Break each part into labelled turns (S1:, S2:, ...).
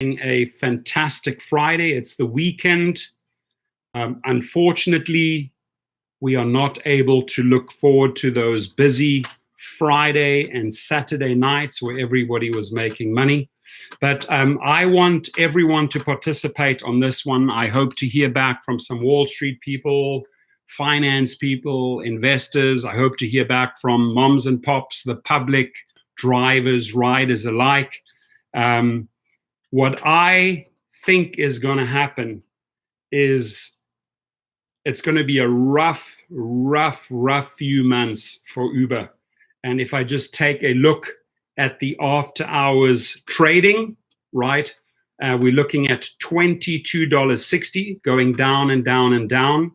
S1: A fantastic Friday. It's the weekend. Unfortunately, we are not able to look forward to those busy Friday and Saturday nights where everybody was making money. But I want everyone to participate on this one. I hope to hear back from some Wall Street people, finance people, investors. I hope to hear back from moms and pops, the public, drivers, riders alike. What I think is going to happen is it's going to be a rough few months for Uber. And if I just take a look at the after hours trading, right, we're looking at $22.60 going down and down and down.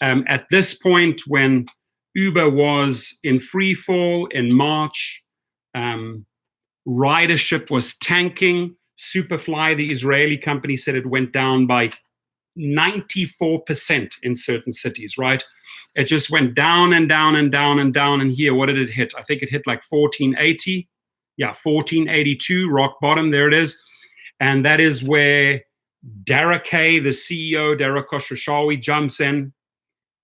S1: At this point, when Uber was in free fall in March, ridership was tanking. Superfly, the Israeli company, said it went down by 94% in certain cities, right? It just went down and down and down and down. And here, what did it hit? I think it hit like 1480. Yeah, 1482, rock bottom. There it is. And that is where Dara K, the CEO, Dara Khosrowshahi, jumps in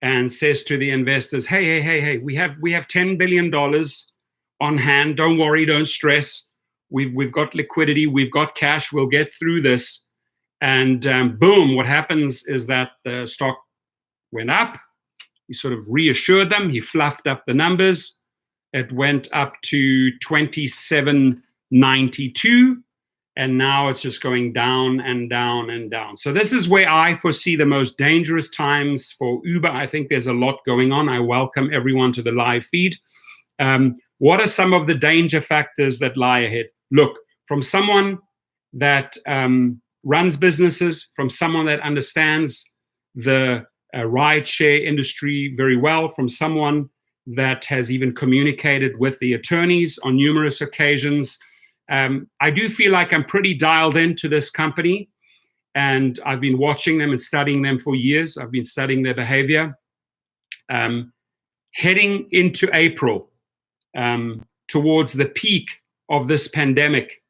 S1: and says to the investors, hey, we have $10 billion on hand. Don't worry, don't stress. We've got liquidity, we've got cash, we'll get through this. And boom, what happens is that the stock went up. He sort of reassured them. He fluffed up the numbers. It went up to 27.92. And now it's just going down and down and down. So this is where I foresee the most dangerous times for Uber. I think there's a lot going on. I welcome everyone to the live feed. What are some of the danger factors that lie ahead? Look, from someone that runs businesses, from someone that understands the rideshare industry very well, from someone that has even communicated with the attorneys on numerous occasions, I do feel like I'm pretty dialed into this company, and I've been watching them and studying them for years. I've been studying their behavior. Heading into April, towards the peak of this pandemic,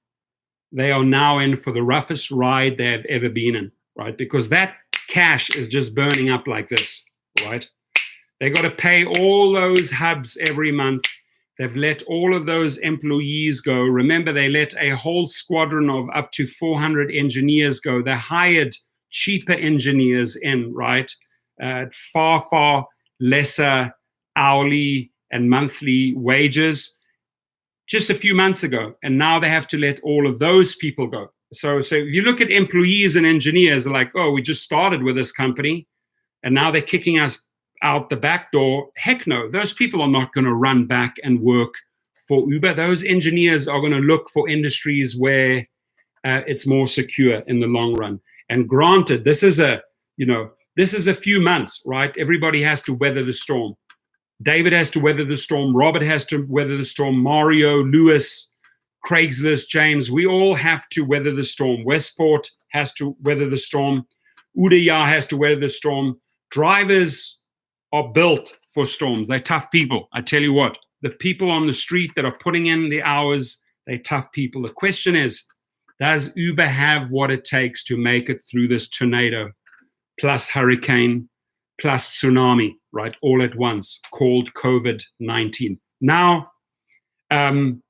S1: they are now in for the roughest ride they have ever been in, right? Because that cash is just burning up like this, right? They got to pay all those hubs every month. They've let all of those employees go. Remember, they let a whole squadron of up to 400 engineers go. They hired cheaper engineers in, right? Far lesser hourly and monthly wages just a few months ago, and now they have to let all of those people go. So if you look at employees and engineers, they're like, oh, we just started with this company, and now they're kicking us out the back door. Heck no, those people are not going to run back and work for Uber. Those engineers are going to look for industries where it's more secure in the long run. And granted, this is a few months, right? Everybody has to weather the storm. David has to weather the storm. Robert has to weather the storm. Mario, Lewis, Craigslist, James, we all have to weather the storm. Westport has to weather the storm. Udaya has to weather the storm. Drivers are built for storms. They're tough people. I tell you what, the people on the street that are putting in the hours, they're tough people. The question is, does Uber have what it takes to make it through this tornado, plus hurricane, plus tsunami, right, all at once, called COVID-19. Now, on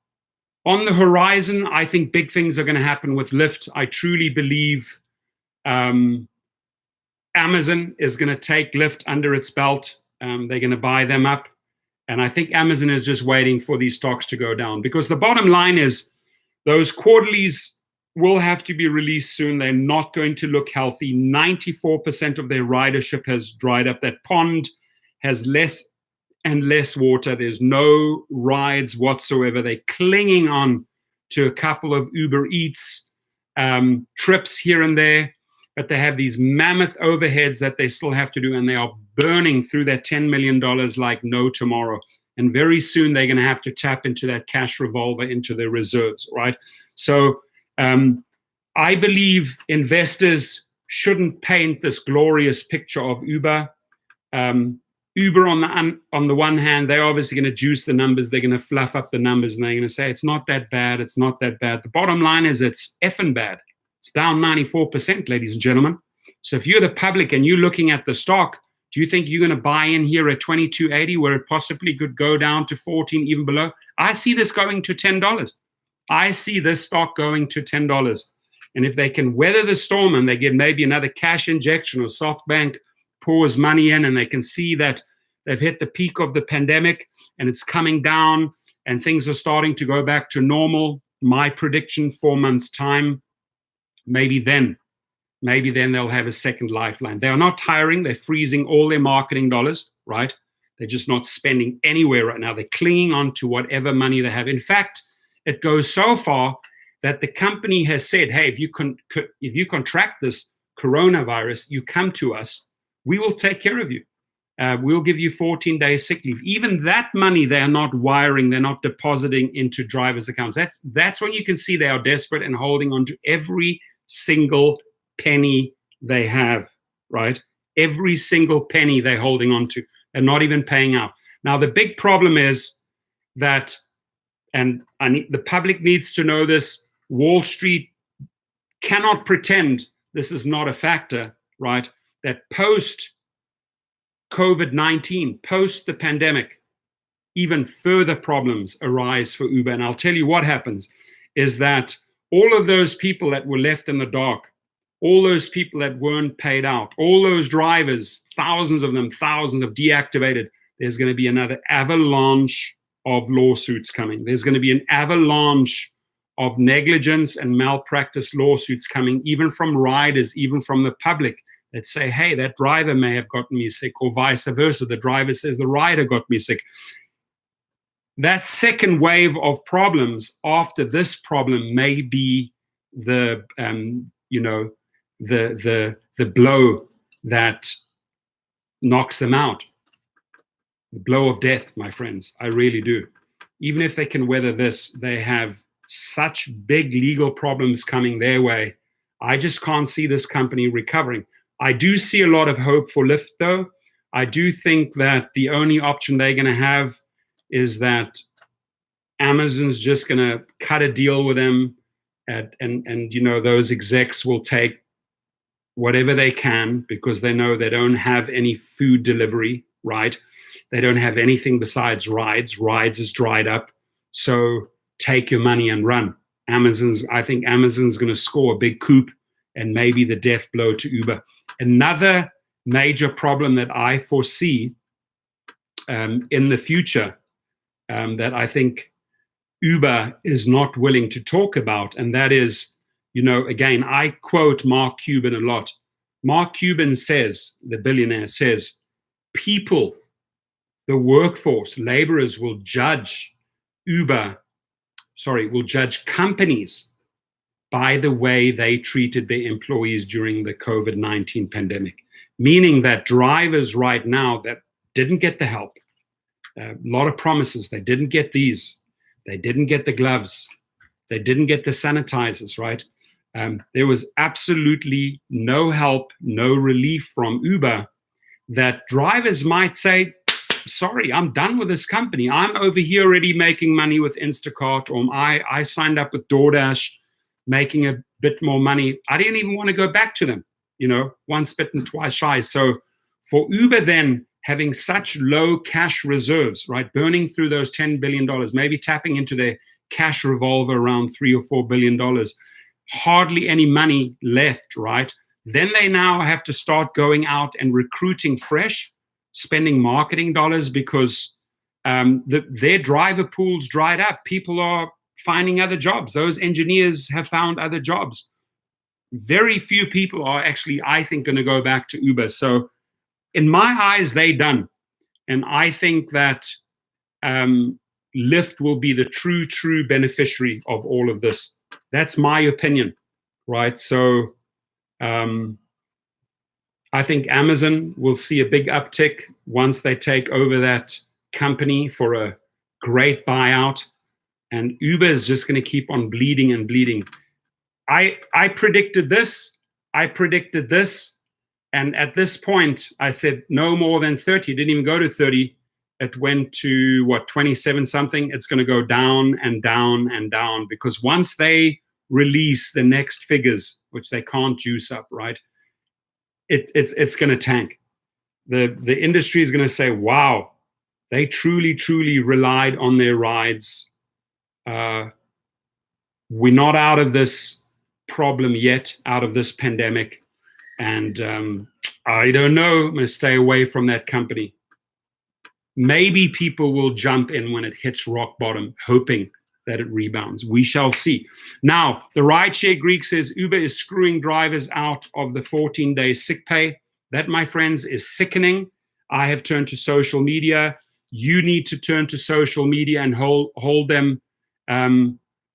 S1: the horizon, I think big things are going to happen with Lyft. I truly believe Amazon is going to take Lyft under its belt. They're going to buy them up. And I think Amazon is just waiting for these stocks to go down, because the bottom line is those quarterlies will have to be released soon. They're not going to look healthy. 94% of their ridership has dried up. That pond has less and less water. There's no rides whatsoever. They're clinging on to a couple of Uber Eats trips here and there, but they have these mammoth overheads that they still have to do, and they are burning through that $10 million like no tomorrow. And very soon they're going to have to tap into that cash revolver, into their reserves, right? So I believe investors shouldn't paint this glorious picture of Uber. Uber, on the one hand, they're obviously going to juice the numbers. They're going to fluff up the numbers, and they're going to say, it's not that bad. It's not that bad. The bottom line is it's effing bad. It's down 94%, ladies and gentlemen. So if you're the public and you're looking at the stock, do you think you're going to buy in here at 22.80 where it possibly could go down to 14, even below? I see this going to $10. I see this stock going to $10. And if they can weather the storm and they get maybe another cash injection, or SoftBank pours money in and they can see that they've hit the peak of the pandemic and it's coming down and things are starting to go back to normal, my prediction, 4 months' time, maybe then they'll have a second lifeline. They are not hiring. They're freezing all their marketing dollars, right? They're just not spending anywhere right now. They're clinging on to whatever money they have. In fact, it goes so far that the company has said, hey, if you contract this coronavirus, you come to us, we will take care of you. We'll give you 14 days sick leave. Even that money they are not wiring, they're not depositing into drivers' accounts. That's when you can see they are desperate and holding on to every single penny they have, right? Every single penny they're holding on to. They're not even paying out. Now, the big problem is that, and the public needs to know this, Wall Street cannot pretend this is not a factor, right? That post COVID-19, post the pandemic, even further problems arise for Uber. And I'll tell you what happens is that all of those people that were left in the dark, all those people that weren't paid out, all those drivers, thousands of them, thousands of deactivated, there's going to be another avalanche of lawsuits coming. There's going to be an avalanche of negligence and malpractice lawsuits coming, even from riders, even from the public, that say, hey, that driver may have gotten me sick, or vice versa. The driver says the rider got me sick. That second wave of problems after this problem may be the blow that knocks them out. The blow of death, my friends. I really do. Even if they can weather this, they have such big legal problems coming their way. I just can't see this company recovering. I do see a lot of hope for Lyft, though. I do think that the only option they're going to have is that Amazon's just going to cut a deal with them, and those execs will take whatever they can because they know they don't have any food delivery, right? They don't have anything besides rides. Rides is dried up. So take your money and run. I think Amazon's going to score a big coup and maybe the death blow to Uber. Another major problem that I foresee in the future that I think Uber is not willing to talk about, and that is, again, I quote Mark Cuban a lot. Mark Cuban says, the billionaire says, people, the workforce, laborers will judge companies by the way they treated their employees during the COVID-19 pandemic. Meaning that drivers right now that didn't get the help, a lot of promises, they didn't get these, they didn't get the gloves, they didn't get the sanitizers, right? There was absolutely no help, no relief from Uber, that drivers might say, sorry, I'm done with this company. I'm over here already making money with Instacart, or I signed up with DoorDash, making a bit more money. I didn't even want to go back to them, once bitten, twice shy. So for Uber then, having such low cash reserves, right, burning through those $10 billion, maybe tapping into their cash revolver around $3 or $4 billion, hardly any money left, right? Then they now have to start going out and recruiting fresh, spending marketing dollars because their driver pools dried up. People are finding other jobs. Those engineers have found other jobs. Very few people are actually, I think, going to go back to Uber. So in my eyes, they done. And I think that Lyft will be the true beneficiary of all of this. That's my opinion, right? So I think Amazon will see a big uptick once they take over that company for a great buyout. And Uber is just going to keep on bleeding and bleeding. I predicted this. And at this point, I said no more than 30. It didn't even go to 30. It went to, 27 something. It's going to go down and down and down, because once they release the next figures, which they can't juice up, right? It's going to tank. The industry is going to say, wow, they truly relied on their rides. We're not out of this problem yet, out of this pandemic. And I don't know, I'm going to stay away from that company. Maybe people will jump in when it hits rock bottom, hoping that it rebounds. We shall see. Now, the Rideshare Greek says Uber is screwing drivers out of the 14-day sick pay. That, my friends, is sickening. I have turned to social media. You need to turn to social media and hold them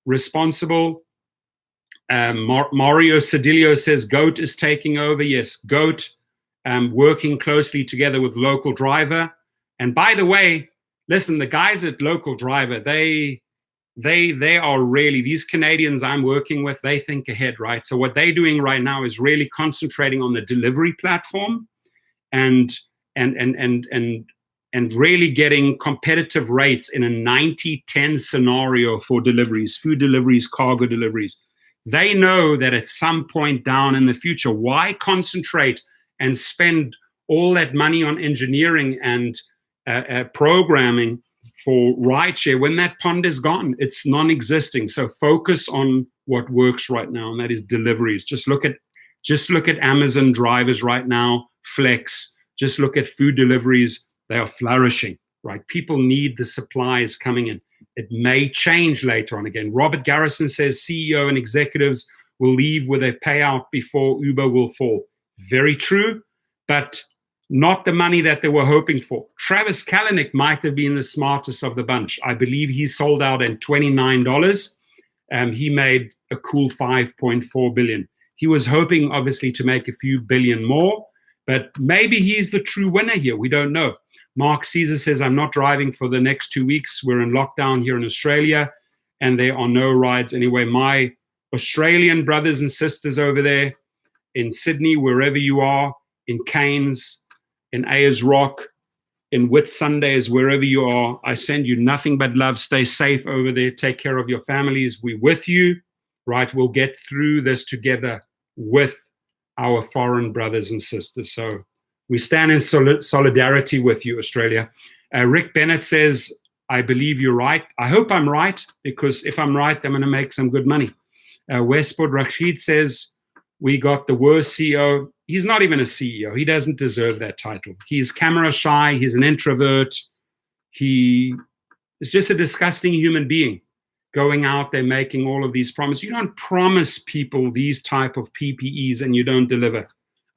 S1: responsible. Mario Sedilio says Goat is taking over. Yes, Goat, working closely together with Local Driver. And by the way, listen, the guys at Local Driver, they are really, these Canadians I'm working with, they think ahead, right? So what they're doing right now is really concentrating on the delivery platform and really getting competitive rates in a 90-10 scenario for deliveries, food deliveries, cargo deliveries. They know that at some point down in the future, why concentrate and spend all that money on engineering and programming for rideshare when that pond is gone? It's non-existing. So focus on what works right now, and that is deliveries. Just look at Amazon drivers right now, Flex. Just look at food deliveries. They are flourishing, right? People need the supplies coming in. It may change later on again. Robert Garrison says CEO and executives will leave with a payout before Uber will fall. Very true, but not the money that they were hoping for. Travis Kalanick might have been the smartest of the bunch. I believe he sold out at $29. He made a cool $5.4 billion. He was hoping, obviously, to make a few billion more, but maybe he's the true winner here. We don't know. Mark Caesar says, I'm not driving for the next 2 weeks. We're in lockdown here in Australia, and there are no rides anyway. My Australian brothers and sisters over there in Sydney, wherever you are, in Cairns, in Ayers Rock, in Whitsundays, wherever you are, I send you nothing but love. Stay safe over there. Take care of your families. We're with you, right? We'll get through this together with our foreign brothers and sisters. So we stand in solidarity with you, Australia. Rick Bennett says, I believe you're right. I hope I'm right, because if I'm right, I'm going to make some good money. Westport Rashid says, we got the worst CEO. He's not even a CEO. He doesn't deserve that title. He's camera shy. He's an introvert. He is just a disgusting human being going out there making all of these promises. You don't promise people these type of PPEs and you don't deliver.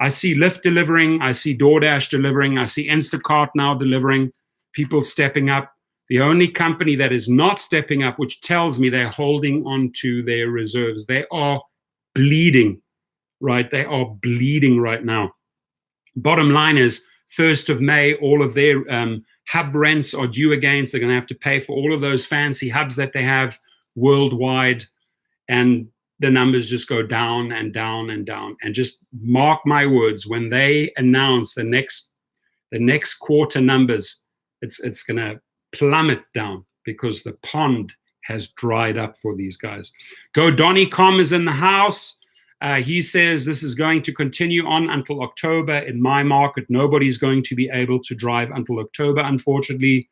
S1: I see Lyft delivering. I see DoorDash delivering. I see Instacart now delivering. People stepping up. The only company that is not stepping up, which tells me they're holding on to their reserves. They are bleeding, right? They are bleeding right now. Bottom line is, 1st of May, all of their hub rents are due again. So they're going to have to pay for all of those fancy hubs that they have worldwide. And the numbers just go down and down and down. And just mark my words, when they announce the next quarter numbers, it's going to plummet down, because the pond has dried up for these guys. Go Donny Com is in the house. He says this is going to continue on until October. In my market, nobody's going to be able to drive until October, unfortunately.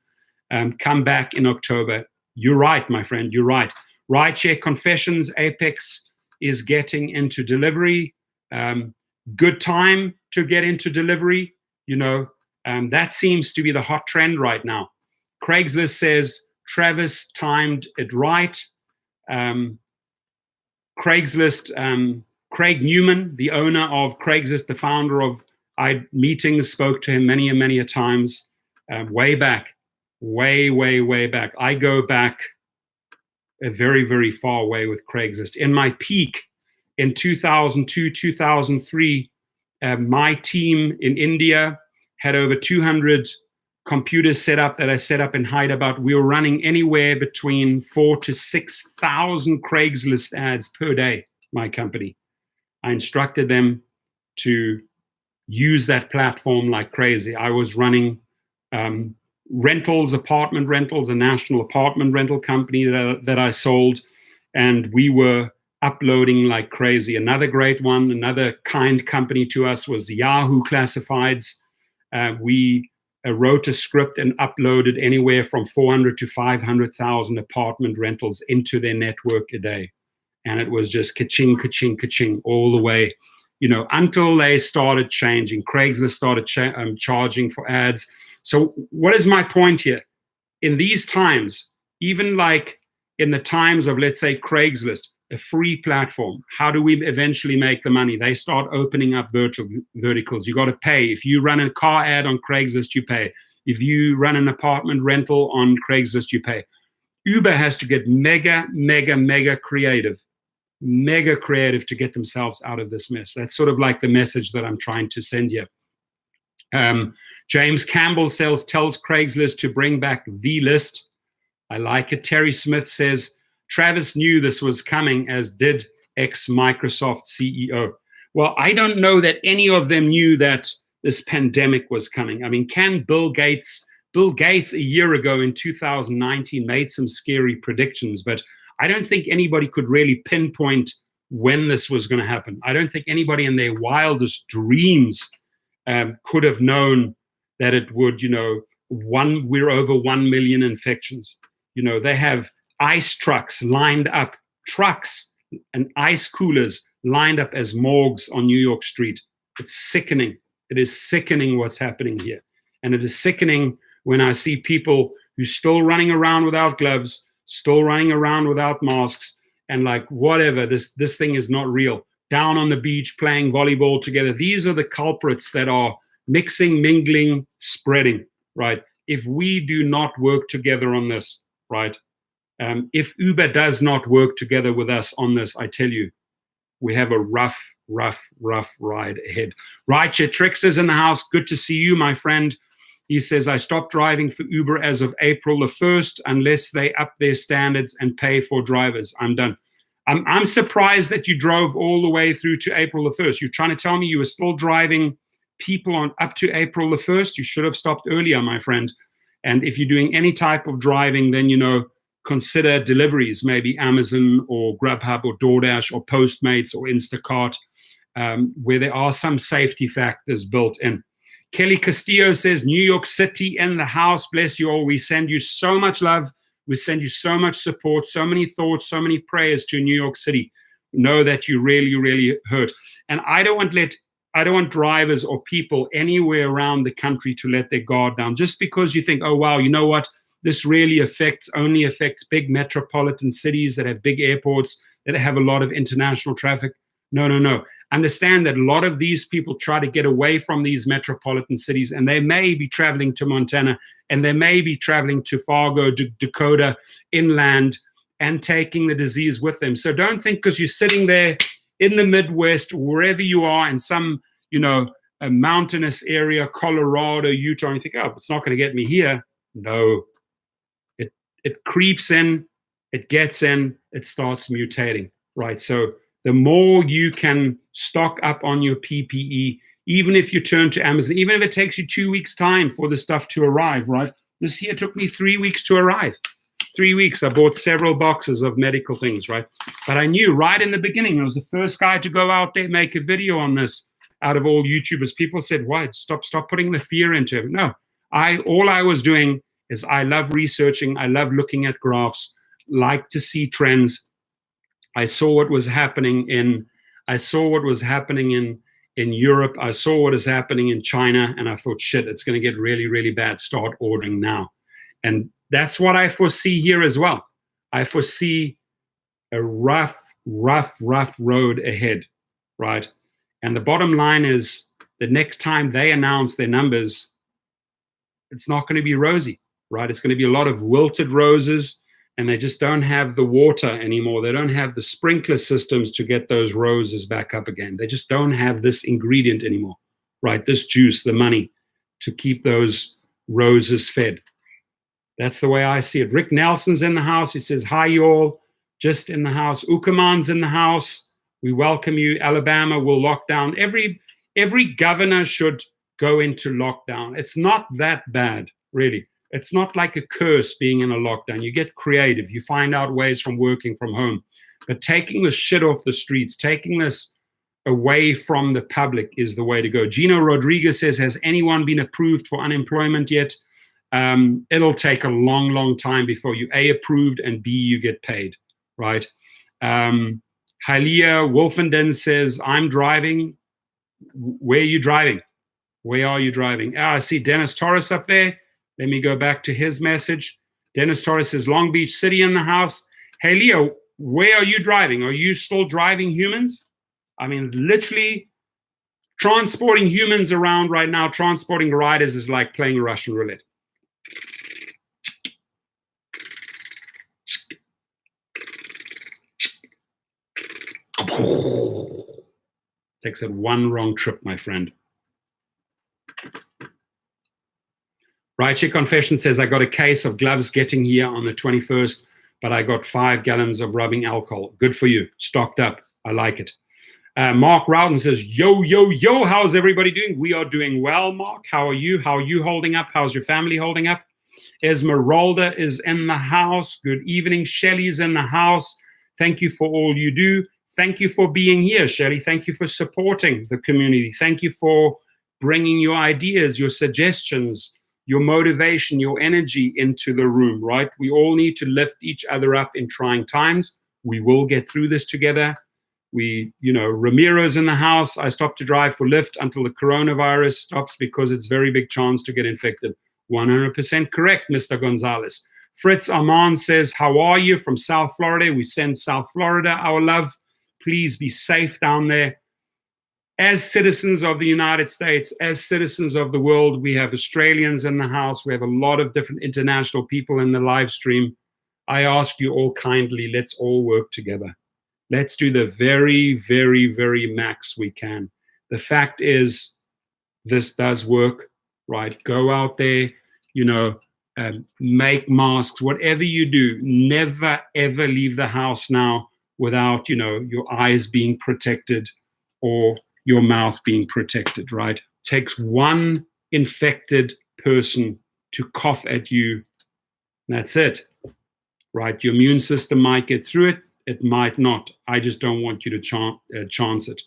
S1: Come back in October. You're right, my friend. You're right. Rideshare Confessions, Apex is getting into delivery. Good time to get into delivery. That seems to be the hot trend right now. Craigslist says Travis timed it right. Craigslist, Craig Newman, the owner of Craigslist, the founder of iMeetings, spoke to him many and many a times, way back, way back. I go back a very, very far way with Craigslist. In my peak in 2002, 2003, my team in India had over 200 computers set up that I set up in Hyderabad. We were running anywhere between 4,000 to 6,000 Craigslist ads per day, my company. I instructed them to use that platform like crazy. I was running apartment rentals, a national apartment rental company that I sold, and we were uploading like crazy. Another great one, another kind company to us was Yahoo Classifieds. We wrote a script and uploaded anywhere from 400 to 500,000 apartment rentals into their network a day. And it was just ka-ching, ka-ching, ka-ching all the way, until they started changing. Craigslist started charging for ads. So what is my point here? In these times, even like in the times of, let's say, Craigslist, a free platform, how do we eventually make the money? They start opening up verticals. You got to pay. If you run a car ad on Craigslist, you pay. If you run an apartment rental on Craigslist, you pay. Uber has to get mega creative to get themselves out of this mess. That's sort of like the message that I'm trying to send here. James Campbell tells Craigslist to bring back the list. I like it. Terry Smith says, Travis knew this was coming, as did ex-Microsoft CEO. Well, I don't know that any of them knew that this pandemic was coming. I mean, can Bill Gates a year ago in 2019 made some scary predictions, but I don't think anybody could really pinpoint when this was going to happen. I don't think anybody in their wildest dreams could have known that it would, we're over 1 million infections. They have ice trucks lined up, and ice coolers lined up as morgues on New York Street. It's sickening. It is sickening what's happening here. And it is sickening when I see people who still running around without gloves, still running around without masks, and like, whatever, this thing is not real. Down on the beach playing volleyball together. These are the culprits that are mixing, mingling, spreading, right? If we do not work together on this, right? If Uber does not work together with us on this, I tell you, we have a rough ride ahead. Rideshare Tricks is in the house. Good to see you, my friend. He says, I stopped driving for Uber as of April the 1st, unless they up their standards and pay for drivers. I'm done. I'm surprised that you drove all the way through to April the 1st. You're trying to tell me you were still driving people on up to April the 1st? You should have stopped earlier, my friend. And if you're doing any type of driving, then, consider deliveries, maybe Amazon or Grubhub or DoorDash or Postmates or Instacart, where there are some safety factors built in. Kelly Castillo says, New York City in the house. Bless you all. We send you so much love. We send you so much support, so many thoughts, so many prayers to New York City. Know that you really hurt. And I don't want drivers or people anywhere around the country to let their guard down just because you think, oh, wow, you know what? This really only affects big metropolitan cities that have big airports, that have a lot of international traffic. No. Understand that a lot of these people try to get away from these metropolitan cities, and they may be traveling to Montana, and they may be traveling to Fargo, Dakota, inland, and taking the disease with them. So don't think because you're sitting there in the Midwest, wherever you are, in some, a mountainous area, Colorado, Utah, and you think, oh, it's not going to get me here. No. It creeps in, it gets in, it starts mutating, right? So the more you can stock up on your PPE, even if you turn to Amazon, even if it takes you 2 weeks' time for the stuff to arrive, right? This year took me 3 weeks to arrive. 3 weeks, I bought several boxes of medical things, right? But I knew right in the beginning, I was the first guy to go out there, make a video on this out of all YouTubers. People said, why? Stop putting the fear into it. No, all I was doing is I love researching. I love looking at graphs, like to see trends. I saw what was happening in Europe. I saw what is happening in China, and I thought, shit, it's going to get really bad. Start ordering now. And that's what I foresee here as well. I foresee a rough road ahead, right? And the bottom line is, the next time they announce their numbers, it's not going to be rosy, right? It's going to be a lot of wilted roses, and they just don't have the water anymore. They don't have the sprinkler systems to get those roses back up again. They just don't have this ingredient anymore, right? This juice, the money to keep those roses fed. That's the way I see it. Rick Nelson's in the house. He says, hi, y'all. Just in the house. Ukaman's in the house. We welcome you. Alabama will lock down. Every governor should go into lockdown. It's not that bad, really. It's not like a curse being in a lockdown. You get creative. You find out ways from working from home. But taking the shit off the streets, taking this away from the public is the way to go. Gino Rodriguez says, has anyone been approved for unemployment yet? It'll take a long, long time before you A, approved, and B, you get paid, right? Hylia Wolfenden says, I'm driving. Where are you driving? Where are you driving? I see Dennis Torres up there. Let me go back to his message. Dennis Torres says, Long Beach City in the house. Hey, Leo, where are you driving? Are you still driving humans? I mean, literally transporting humans around right now, transporting riders is like playing Russian roulette. Takes it one wrong trip, my friend. Rideshare Confession says, I got a case of gloves getting here on the 21st, but I got 5 gallons of rubbing alcohol. Good for you. Stocked up. I like it. Mark Rowden says, yo, yo, yo, how's everybody doing? We are doing well, Mark. How are you? How are you holding up? How's your family holding up? Esmeralda is in the house. Good evening. Shelly's in the house. Thank you for all you do. Thank you for being here, Shelly. Thank you for supporting the community. Thank you for bringing your ideas, your suggestions, your motivation, your energy into the room, right? We all need to lift each other up in trying times. We will get through this together. Ramiro's in the house. I stopped to drive for Lyft until the coronavirus stops because it's very big chance to get infected. 100% correct, Mr. Gonzalez. Fritz Aman says, how are you? From South Florida. We send South Florida our love. Please be safe down there. As citizens of the United States, as citizens of the world, we have Australians in the house. We have a lot of different international people in the live stream. I ask you all kindly, let's all work together. Let's do the very, very, very max we can. The fact is, this does work, right? Go out there, make masks, whatever you do. Never, ever leave the house now without, your eyes being protected or your mouth being protected, right? It takes one infected person to cough at you. That's it, right? Your immune system might get through it. It might not. I just don't want you to chance it.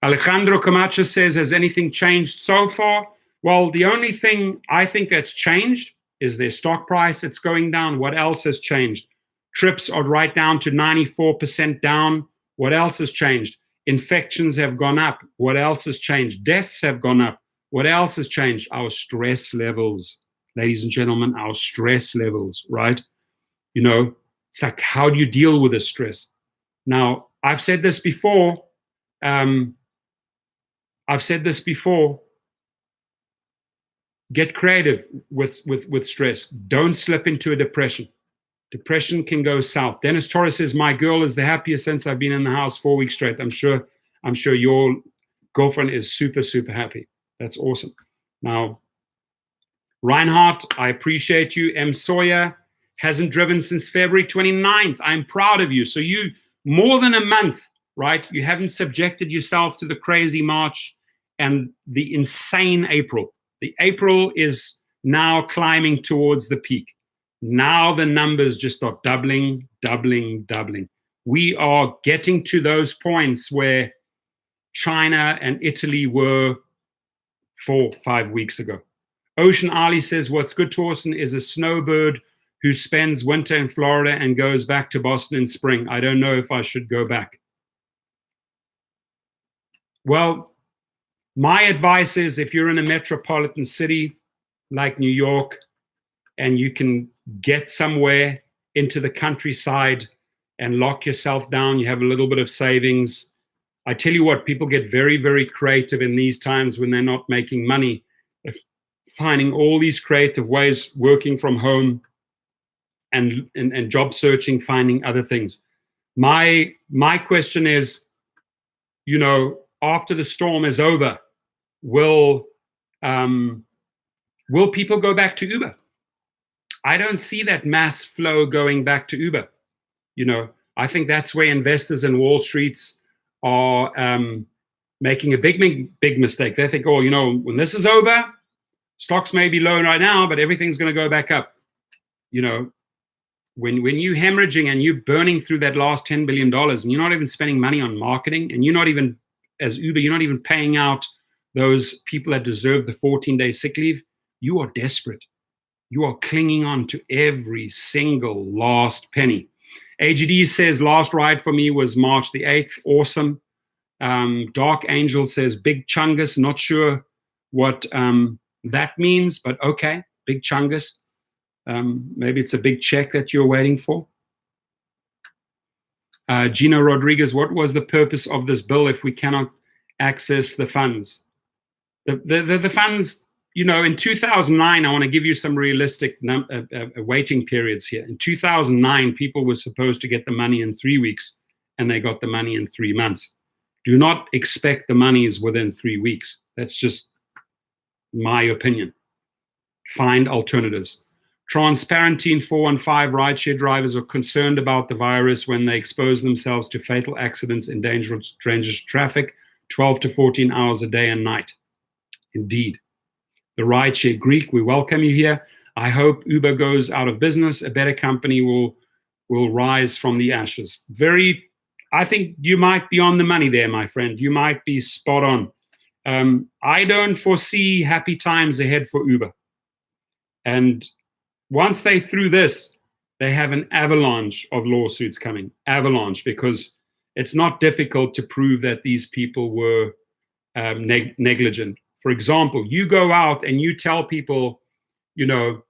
S1: Alejandro Camacho says, has anything changed so far? Well, the only thing I think that's changed is their stock price. It's going down. What else has changed? Trips are right down to 94% down. What else has changed? Infections have gone up. What else has changed? Deaths have gone up. What else has changed? Our stress levels, ladies and gentlemen, our stress levels, right? It's like, how do you deal with this stress? Now, I've said this before. Get creative with stress. Don't slip into a depression. Depression can go south. Dennis Torres says, my girl is the happiest since I've been in the house 4 weeks straight. I'm sure your girlfriend is super, super happy. That's awesome. Now, Reinhardt, I appreciate you. M. Sawyer hasn't driven since February 29th. I'm proud of you. So you, more than a month, right? You haven't subjected yourself to the crazy March and the insane April. The April is now climbing towards the peak. Now the numbers just start doubling. We are getting to those points where China and Italy were 4-5 weeks ago. Ocean Ali says, what's good, Torsten, is a snowbird who spends winter in Florida and goes back to Boston in spring. I don't know if I should go back. Well, my advice is, if you're in a metropolitan city like New York and you can get somewhere into the countryside and lock yourself down, you have a little bit of savings. I tell you what, people get very, very creative in these times when they're not making money, finding all these creative ways, working from home and job searching, finding other things. My question is, after the storm is over, will people go back to Uber? I don't see that mass flow going back to Uber. I think that's where investors in Wall Streets are making a big mistake. They think, when this is over, stocks may be low right now, but everything's going to go back up. when you're hemorrhaging and you're burning through that last $10 billion and you're not even spending money on marketing, and you're not even, as Uber, you're not even paying out those people that deserve the 14-day sick leave, you are desperate. You are clinging on to every single last penny. AGD says, last ride for me was March the 8th. Awesome. Dark Angel says, Big Chungus. Not sure what that means, but okay. Big Chungus. Maybe it's a big check that you're waiting for. Gino Rodriguez, what was the purpose of this bill if we cannot access the funds? The funds, you know, in 2009, I want to give you some realistic waiting periods here. In 2009, people were supposed to get the money in 3 weeks, and they got the money in 3 months. Do not expect the monies within 3 weeks. That's just my opinion. Find alternatives. Transparentine 415 rideshare drivers are concerned about the virus when they expose themselves to fatal accidents in dangerous traffic 12 to 14 hours a day and night. Indeed. The Rideshare Greek, we welcome you here. I hope Uber goes out of business. A better company will rise from the ashes. I think you might be on the money there, my friend. You might be spot on. I don't foresee happy times ahead for Uber. And once they through this, they have an avalanche of lawsuits coming. Avalanche, because it's not difficult to prove that these people were negligent. For example, you go out and you tell people, you know,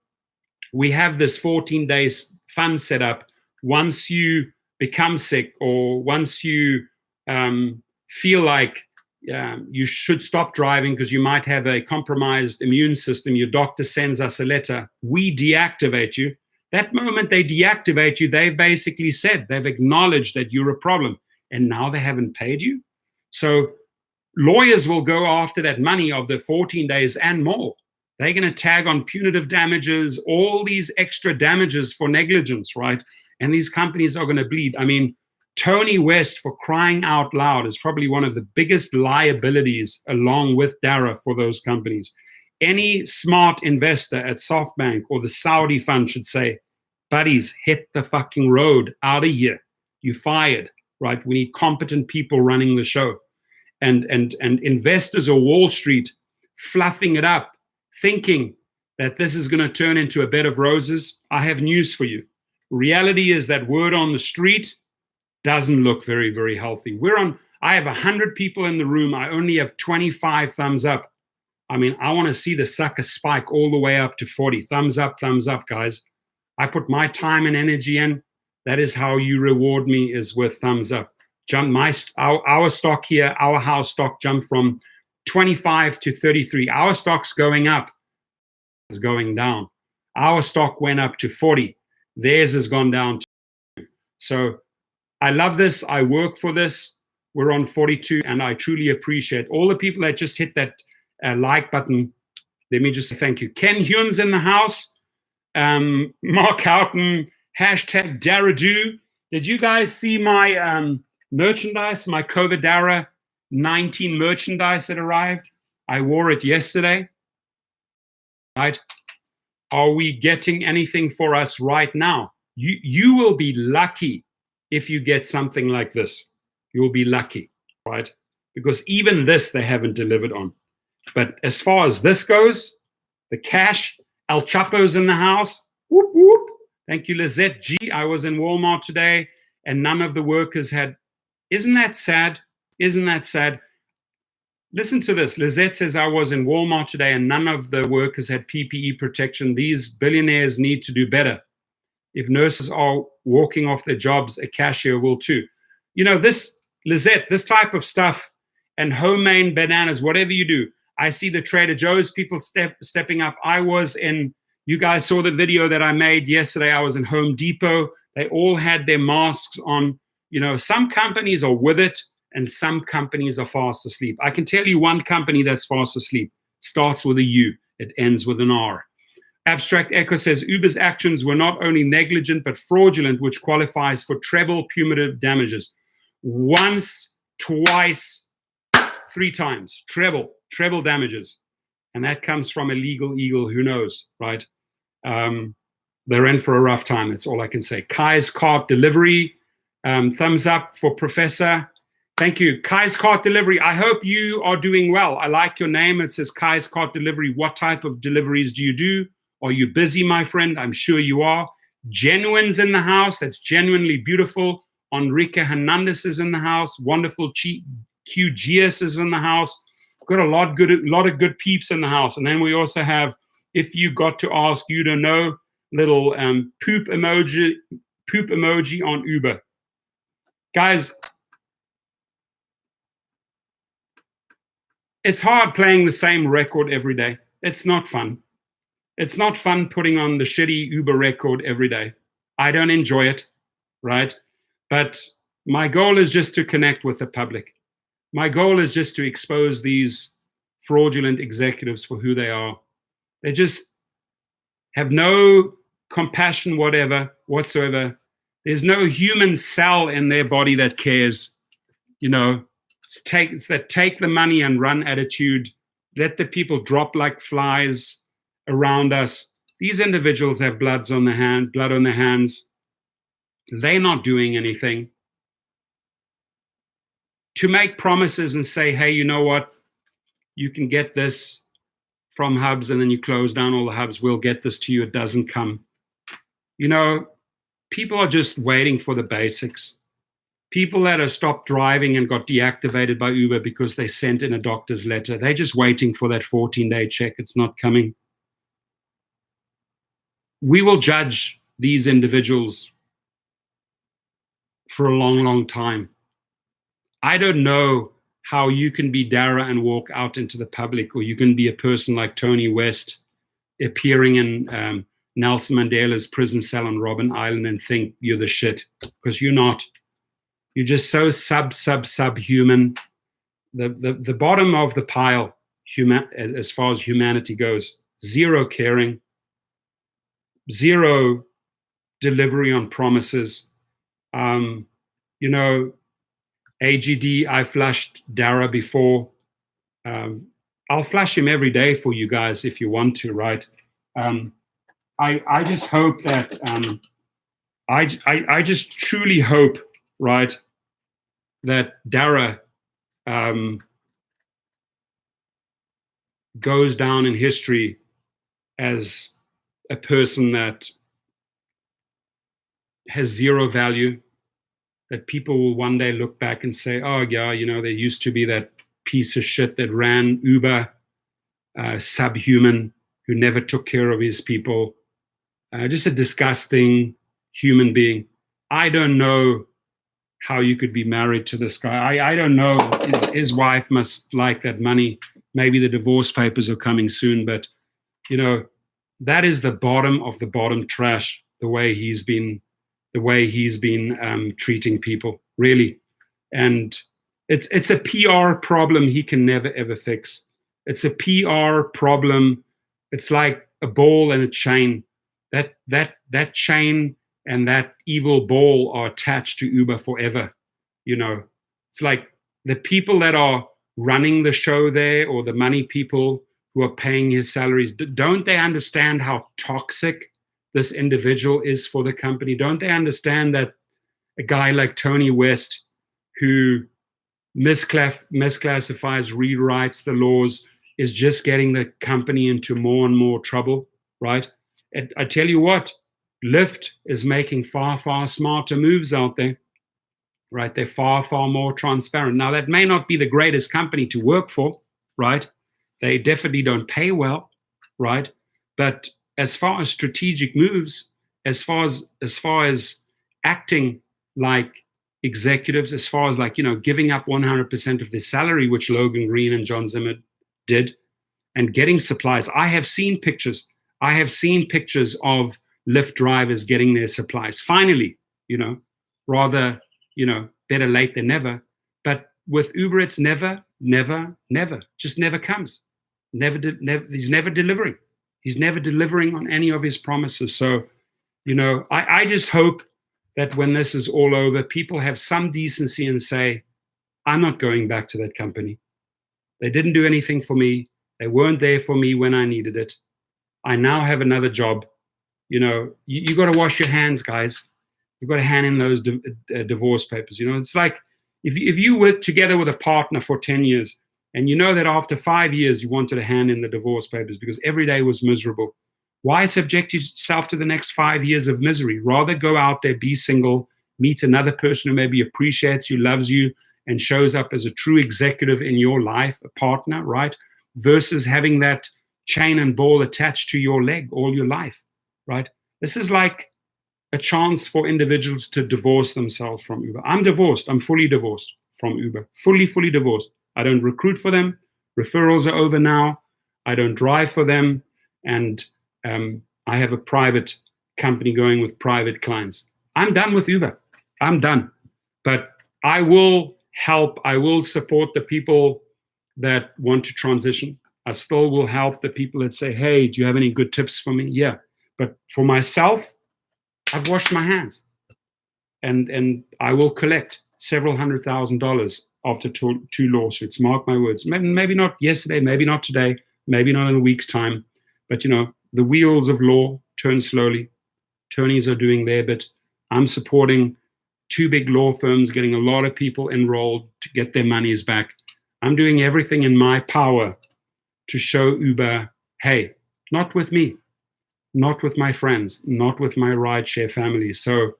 S1: we have this 14 days fund set up. Once you become sick, or once you feel like you should stop driving because you might have a compromised immune system, your doctor sends us a letter, we deactivate you. That moment they deactivate you, they've basically said, they've acknowledged that you're a problem, and now they haven't paid you. So lawyers will go after that money of the 14 days and more. They're going to tag on punitive damages, all these extra damages for negligence, right? And these companies are going to bleed. I mean, Tony West, for crying out loud, is probably one of the biggest liabilities along with Dara for those companies. Any smart investor at SoftBank or the Saudi fund should say, buddies, hit the fucking road, out of here. You fired, right? We need competent people running the show. And investors or Wall Street fluffing it up, thinking that this is going to turn into a bed of roses. I have news for you. Reality is that word on the street doesn't look very, very healthy. I have 100 people in the room. I only have 25 thumbs up. I mean, I want to see the sucker spike all the way up to 40. Thumbs up, guys. I put my time and energy in. That is how you reward me, is with thumbs up. Our stock here, our house stock jumped from 25 to 33. Our stock's going up, is going down. Our stock went up to 40. Theirs has gone down to 2. So I love this. I work for this. We're on 42, and I truly appreciate all the people that just hit that like button. Let me just say thank you. Ken Hyun's in the house. Mark Houghton, hashtag Daradu. Did you guys see my merchandise, my COVID Dara 19 merchandise that arrived? I wore it yesterday. Right? Are we getting anything for us right now? You will be lucky if you get something like this. You will be lucky, right? Because even this they haven't delivered on. But as far as this goes, the cash, El Chapo's in the house. Whoop, whoop. Thank you, Lizette G. I was in Walmart today, and none of the workers had. Isn't that sad? Isn't that sad? Listen to this. Lizette says, I was in Walmart today, and none of the workers had PPE protection. These billionaires need to do better. If nurses are walking off their jobs, a cashier will too. You know, this, Lizette, this type of stuff, and homemade bananas, whatever you do. I see the Trader Joe's people stepping up. You guys saw the video that I made yesterday. I was in Home Depot. They all had their masks on. You know, some companies are with it, and some companies are fast asleep. I can tell you one company that's fast asleep. It starts with a U. It ends with an R. Abstract Echo says, Uber's actions were not only negligent, but fraudulent, which qualifies for treble punitive damages. Once, twice, 3 times. Treble damages. And that comes from a legal eagle, who knows, right? they're in for a rough time. That's all I can say. Kai's Cart Delivery, thumbs up for Professor. Thank you. Kai's Cart Delivery, I hope you are doing well. I like your name. It says Kai's Cart Delivery. What type of deliveries do you do? Are you busy, my friend? I'm sure you are. Genuine's in the house. That's genuinely beautiful. Enrique Hernandez is in the house. Wonderful QGS is in the house. Got a lot of good peeps in the house. And then we also have, if you got to ask, you don't know, little poop emoji on Uber. Guys, it's hard playing the same record every day. It's not fun. It's not fun putting on the shitty Uber record every day. I don't enjoy it, right? But my goal is just to connect with the public. My goal is just to expose these fraudulent executives for who they are. They just have no compassion whatsoever. There's no human cell in their body that cares. It's that take the money and run attitude. Let the people drop like flies around us. These individuals have blood on their hands. They're not doing anything. To make promises and say, hey, you know what? You can get this from hubs, and then you close down all the hubs. We'll get this to you. It doesn't come. People are just waiting for the basics. People that have stopped driving and got deactivated by Uber because they sent in a doctor's letter, they're just waiting for that 14-day check. It's not coming. We will judge these individuals for a long, long time. I don't know how you can be Dara and walk out into the public, or you can be a person like Tony West appearing in Nelson Mandela's prison cell on Robben Island and think you're the shit, because you're not. You're just so subhuman. The bottom of the pile, as far as humanity goes, zero caring, zero delivery on promises. AGD, I flushed Dara before. I'll flush him every day for you guys if you want to, right? I just hope that, I just truly hope, right, that Dara goes down in history as a person that has zero value, that people will one day look back and say, oh yeah, there used to be that piece of shit that ran Uber, subhuman, who never took care of his people, just a disgusting human being. I don't know how you could be married to this guy. I don't know. His wife must like that money. Maybe the divorce papers are coming soon, but that is the bottom of the bottom trash, the way he's been treating people, really. And it's a PR problem he can never ever fix. It's a PR problem. It's like a ball and a chain. That chain and that evil ball are attached to Uber forever. It's like the people that are running the show there, or the money people who are paying his salaries, don't they understand how toxic this individual is for the company? Don't they understand that a guy like Tony West, who misclassifies, rewrites the laws, is just getting the company into more and more trouble, right? I tell you what, Lyft is making far, far smarter moves out there, right? They're far, far more transparent. Now, that may not be the greatest company to work for, right? They definitely don't pay well, right? But as far as strategic moves, as far as acting like executives, as far as giving up 100% of their salary, which Logan Green and John Zimmer did, and getting supplies. I have seen pictures of Lyft drivers getting their supplies. Finally, rather, better late than never. But with Uber, it's never, never, never. Just never comes. He's never delivering. He's never delivering on any of his promises. So, I just hope that when this is all over, people have some decency and say, I'm not going back to that company. They didn't do anything for me. They weren't there for me when I needed it. I now have another job. You got to wash your hands, guys. You've got to hand in those divorce papers. It's like if you were together with a partner for 10 years and you know that after 5 years you wanted to hand in the divorce papers because every day was miserable, why subject yourself to the next 5 years of misery? Rather go out there, be single, meet another person who maybe appreciates you, loves you, and shows up as a true executive in your life, a partner, right? Versus having that chain and ball attached to your leg all your life, right? This is like a chance for individuals to divorce themselves from Uber. I'm divorced. I'm fully divorced from Uber. Fully divorced. I don't recruit for them. Referrals are over now. I don't drive for them. And I have a private company going with private clients. I'm done with Uber. I'm done. But I will help. I will support the people that want to transition. I still will help the people that say, hey, do you have any good tips for me? Yeah. But for myself, I've washed my hands. And I will collect several $100,000 after two lawsuits. Mark my words. Maybe not yesterday, maybe not today, maybe not in a week's time. But, the wheels of law turn slowly. Attorneys are doing their bit. I'm supporting 2 big law firms, getting a lot of people enrolled to get their monies back. I'm doing everything in my power to show Uber, hey, not with me, not with my friends, not with my rideshare family. So,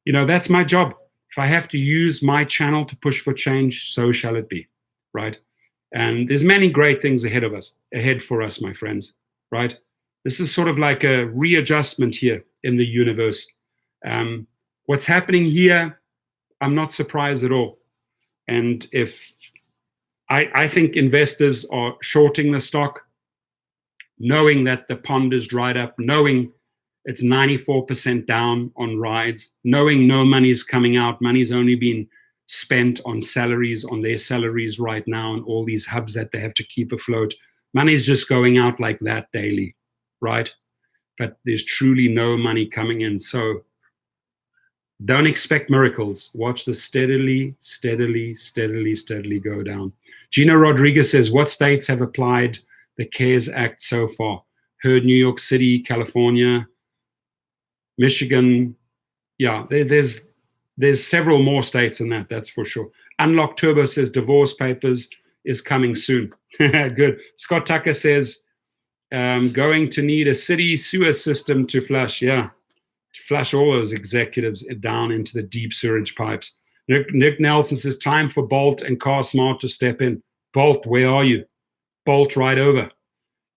S1: that's my job. If I have to use my channel to push for change, so shall it be, right? And there's many great things ahead for us, my friends, right? This is sort of like a readjustment here in the universe. What's happening here, I'm not surprised at all. And if I think investors are shorting the stock, knowing that the pond is dried up, knowing it's 94% down on rides, knowing no money's coming out, money's only been spent on their salaries right now, and all these hubs that they have to keep afloat. Money's just going out like that daily, right? But there's truly no money coming in. So don't expect miracles. Watch this steadily go down. Gina Rodriguez says, what states have applied the CARES Act so far? Heard New York City, California, Michigan. Yeah, there's several more states in that's for sure. Unlock Turbo says divorce papers is coming soon. Good. Scott Tucker says going to need a city sewer system to flush. Yeah, to flush all those executives down into the deep sewage pipes. Nick Nelson says time for Bolt and Car Smart to step in. Bolt, where are you? Bolt right over.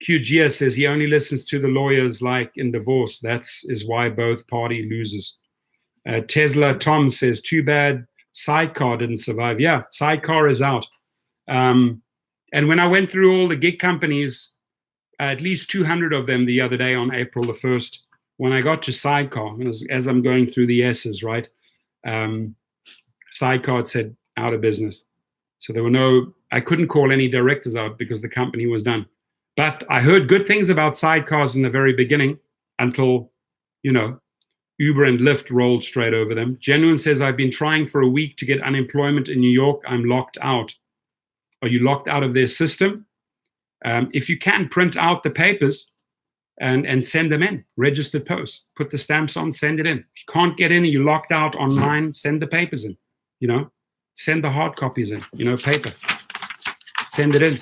S1: QGS says he only listens to the lawyers like in divorce. Is why both party loses. Tesla Tom says, too bad Sidecar didn't survive. Yeah, Sidecar is out. And when I went through all the gig companies, at least 200 of them the other day on April the 1st, when I got to Sidecar, as I'm going through the S's, right? Sidecar said out of business. So I couldn't call any directors out because the company was done. But I heard good things about sidecars in the very beginning until, Uber and Lyft rolled straight over them. Genuine says, I've been trying for a week to get unemployment in New York. I'm locked out. Are you locked out of their system? If you can, print out the papers and send them in. Registered post. Put the stamps on, send it in. If you can't get in and you're locked out online, send the papers in. Send the hard copies in, paper. Send it in.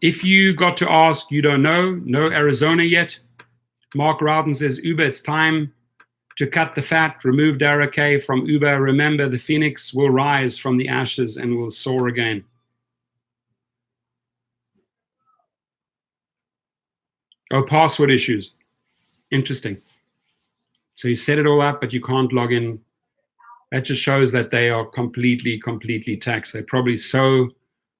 S1: If you got to ask, you don't know, no Arizona yet. Mark Rowden says, Uber, it's time to cut the fat, remove Dara K from Uber. Remember, the phoenix will rise from the ashes and will soar again. Oh, password issues. Interesting. So you set it all up, but you can't log in. That just shows that they are completely taxed. They're probably so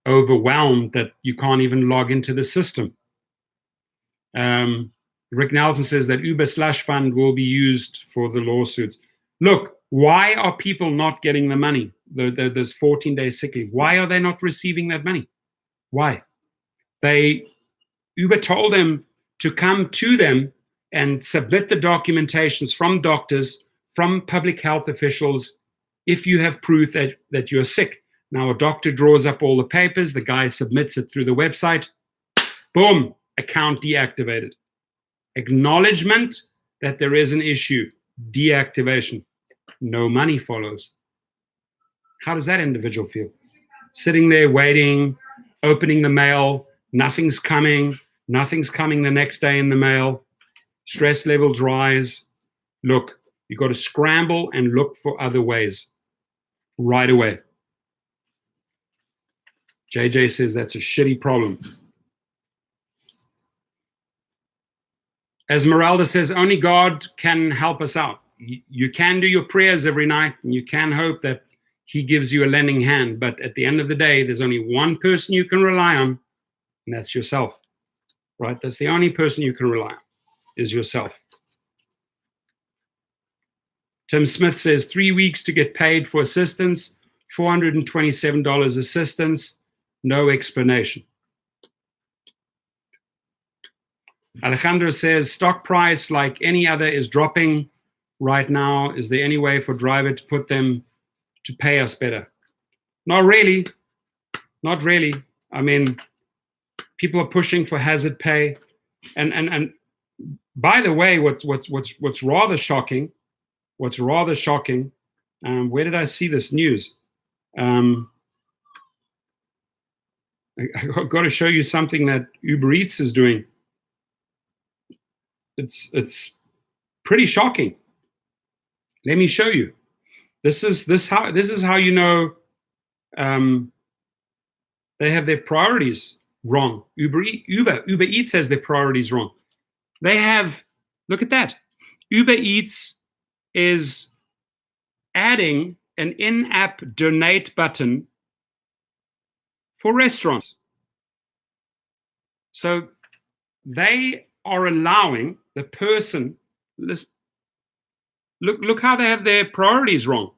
S1: overwhelmed that you can't even log into the system. Rick Nelson says that Uber slush fund will be used for the lawsuits. Look, why are people not getting the money? There's 14-day sick leave. Why are they not receiving that money? Why? Uber told them to come to them and submit the documentations from doctors, from public health officials, if you have proof that you're sick. Now, a doctor draws up all the papers, the guy submits it through the website, boom, account deactivated. Acknowledgement that there is an issue, deactivation. No money follows. How does that individual feel? Sitting there waiting, opening the mail, nothing's coming the next day in the mail, stress levels rise. Look, you've got to scramble and look for other ways right away. JJ says that's a shitty problem. Esmeralda says only God can help us out. You can do your prayers every night, and you can hope that he gives you a lending hand, but at the end of the day, there's only one person you can rely on, and that's yourself, right? That's the only person you can rely on, is yourself. Tim Smith says 3 weeks to get paid for assistance, $427 assistance, no explanation. Alejandro says stock price like any other is dropping right now. Is there any way for driver to put them to pay us better? Not really. Not really. I mean, people are pushing for hazard pay. And by the way, what's rather shocking, where did I see this news? I've got to show you something that Uber Eats is doing. It's pretty shocking. Let me show you. This is how you know they have their priorities wrong. Uber Eats has their priorities wrong. They have, look at that. Uber Eats is adding an in-app donate button for restaurants. So they are allowing the person, look how they have their priorities wrong.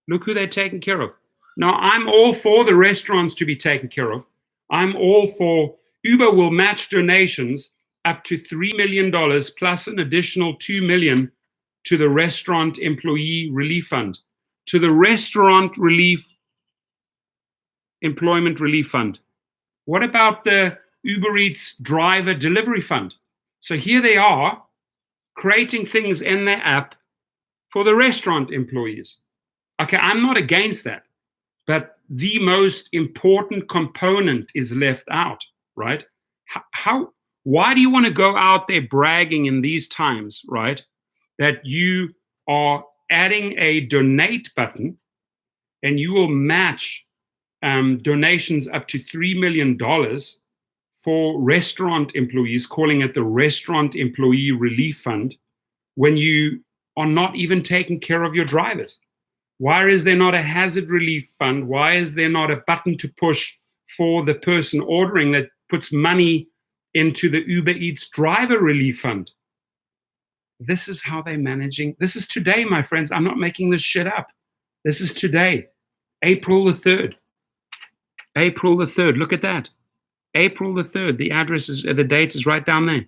S1: Look who they're taking care of. Now, I'm all for the restaurants to be taken care of. I'm all for Uber will match donations up to $3 million plus an additional $2 million to the Restaurant Employee Relief Fund, to the Restaurant Employment Relief Fund. What about the Uber Eats Driver Delivery Fund? So here they are creating things in their app for the restaurant employees. Okay, I'm not against that, but the most important component is left out, right? Why do you want to go out there bragging in these times, right, that you are adding a donate button and you will match donations up to $3 million for restaurant employees, calling it the Restaurant Employee Relief Fund, when you are not even taking care of your drivers? Why is there not a hazard relief fund? Why is there not a button to push for the person ordering that puts money into the Uber Eats Driver Relief Fund? This is how they're managing. This is today, my friends. I'm not making this shit up. This is today, April the 3rd. April the 3rd. Look at that. April the 3rd. The address is, the date is right down there.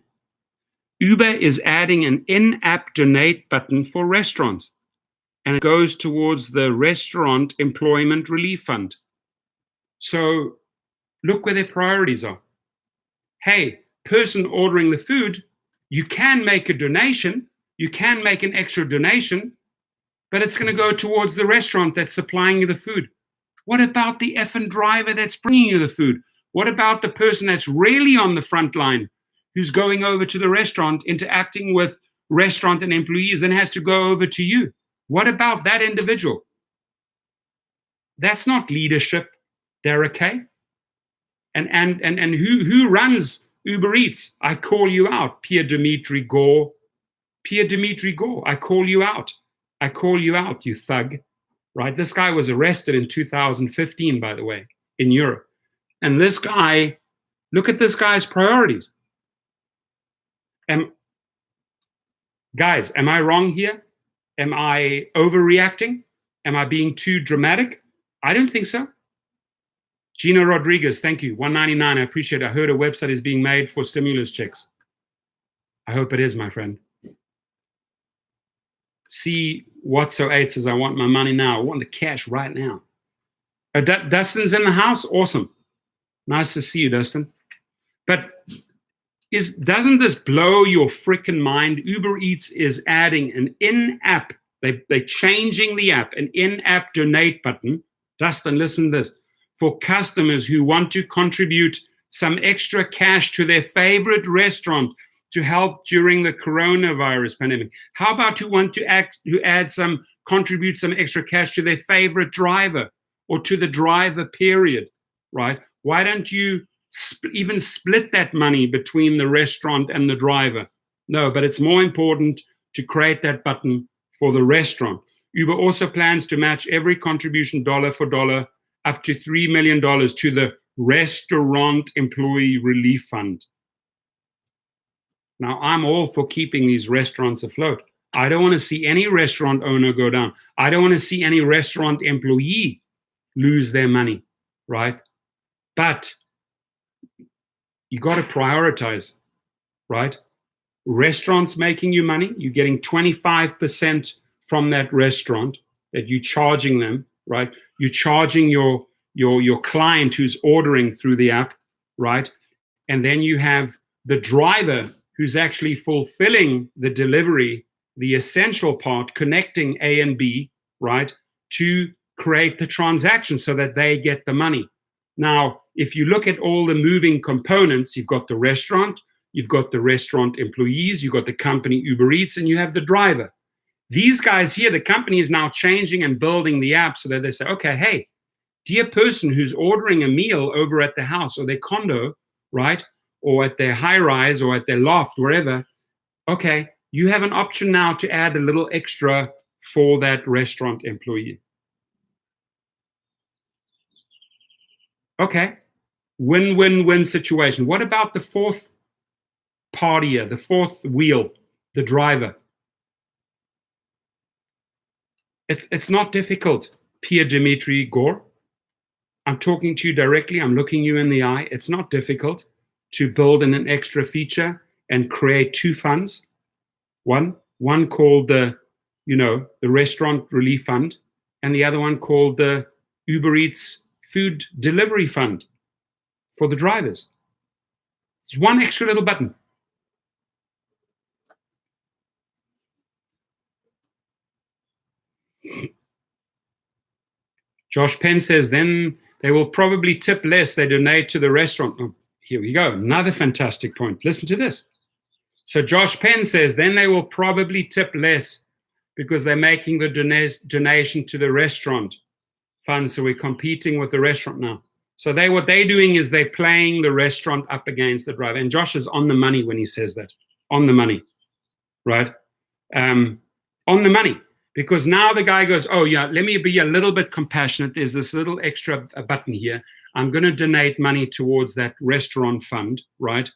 S1: Uber is adding an in-app donate button for restaurants, and it goes towards the Restaurant Employment Relief Fund. So look where their priorities are. Hey, person ordering the food, you can make a donation, you can make an extra donation, but it's going to go towards the restaurant that's supplying you the food. What about the effing driver that's bringing you the food? What about the person that's really on the front line, who's going over to the restaurant, interacting with restaurant and employees, and has to go over to you? What about that individual? That's not leadership, Derek K. And who runs Uber Eats? I call you out, Pierre Dimitri Gore. Pierre Dimitri Gore, I call you out. I call you out, you thug. Right? This guy was arrested in 2015, by the way, in Europe. And this guy, look at this guy's priorities. Guys, am I wrong here? Am I overreacting? Am I being too dramatic? I don't think so. Gina Rodriguez, thank you. $1.99, I appreciate it. I heard a website is being made for stimulus checks. I hope it is, my friend. See, Whatso8 says, I want my money now. I want the cash right now. Dustin's in the house? Awesome. Nice to see you, Dustin. But doesn't this blow your freaking mind? Uber Eats is adding an in-app, they're changing the app, an in-app donate button. Dustin, listen to this. For customers who want to contribute some extra cash to their favorite restaurant to help during the coronavirus pandemic. How about who want to contribute some extra cash to their favorite driver or to the driver period, right? Why don't you even split that money between the restaurant and the driver? No, but it's more important to create that button for the restaurant. Uber also plans to match every contribution dollar for dollar up to $3 million to the Restaurant Employee Relief Fund. Now, I'm all for keeping these restaurants afloat. I don't want to see any restaurant owner go down. I don't want to see any restaurant employee lose their money, right? But you got to prioritize, right? Restaurants making you money, you're getting 25% from that restaurant that you're charging them, right? You're charging your client who's ordering through the app, right? And then you have the driver who's actually fulfilling the delivery, the essential part, connecting A and B, right, to create the transaction so that they get the money. Now, if you look at all the moving components, you've got the restaurant, you've got the restaurant employees, you've got the company Uber Eats, and you have the driver. These guys here, the company is now changing and building the app so that they say, okay, hey, dear person who's ordering a meal over at the house or their condo, right, or at their high rise or at their loft, wherever, okay, you have an option now to add a little extra for that restaurant employee. Okay, win-win-win situation. What about the fourth partier, the fourth wheel, the driver? It's not difficult, Pierre Dimitri Gore. I'm talking to you directly. I'm looking you in the eye. It's not difficult to build in an extra feature and create two funds. One called the Restaurant Relief Fund, and the other one called the Uber Eats Food Delivery Fund for the drivers. It's one extra little button. Josh Penn says, then they will probably tip less. They donate to the restaurant. Oh, here we go. Another fantastic point. Listen to this. So Josh Penn says, then they will probably tip less because they're making the donation to the restaurant fund. So we're competing with the restaurant now. So what they're doing is they're playing the restaurant up against the driver. And Josh is on the money when he says that. On the money, right? On the money. Because now the guy goes, oh, yeah, let me be a little bit compassionate. There's this little extra button here. I'm going to donate money towards that restaurant fund, right?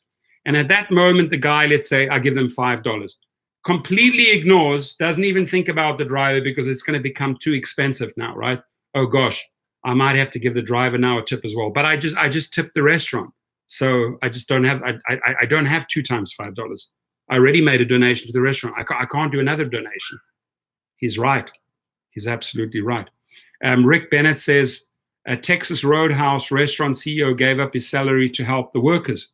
S1: And at that moment, the guy, let's say, I give them $5. Completely ignores, doesn't even think about the driver because it's going to become too expensive now, right? Oh, gosh, I might have to give the driver now a tip as well. But I just tipped the restaurant. So I just don't have, I don't have 2 times $5. I already made a donation to the restaurant. I can't do another donation. He's right. He's absolutely right. Rick Bennett says, a Texas Roadhouse restaurant CEO gave up his salary to help the workers.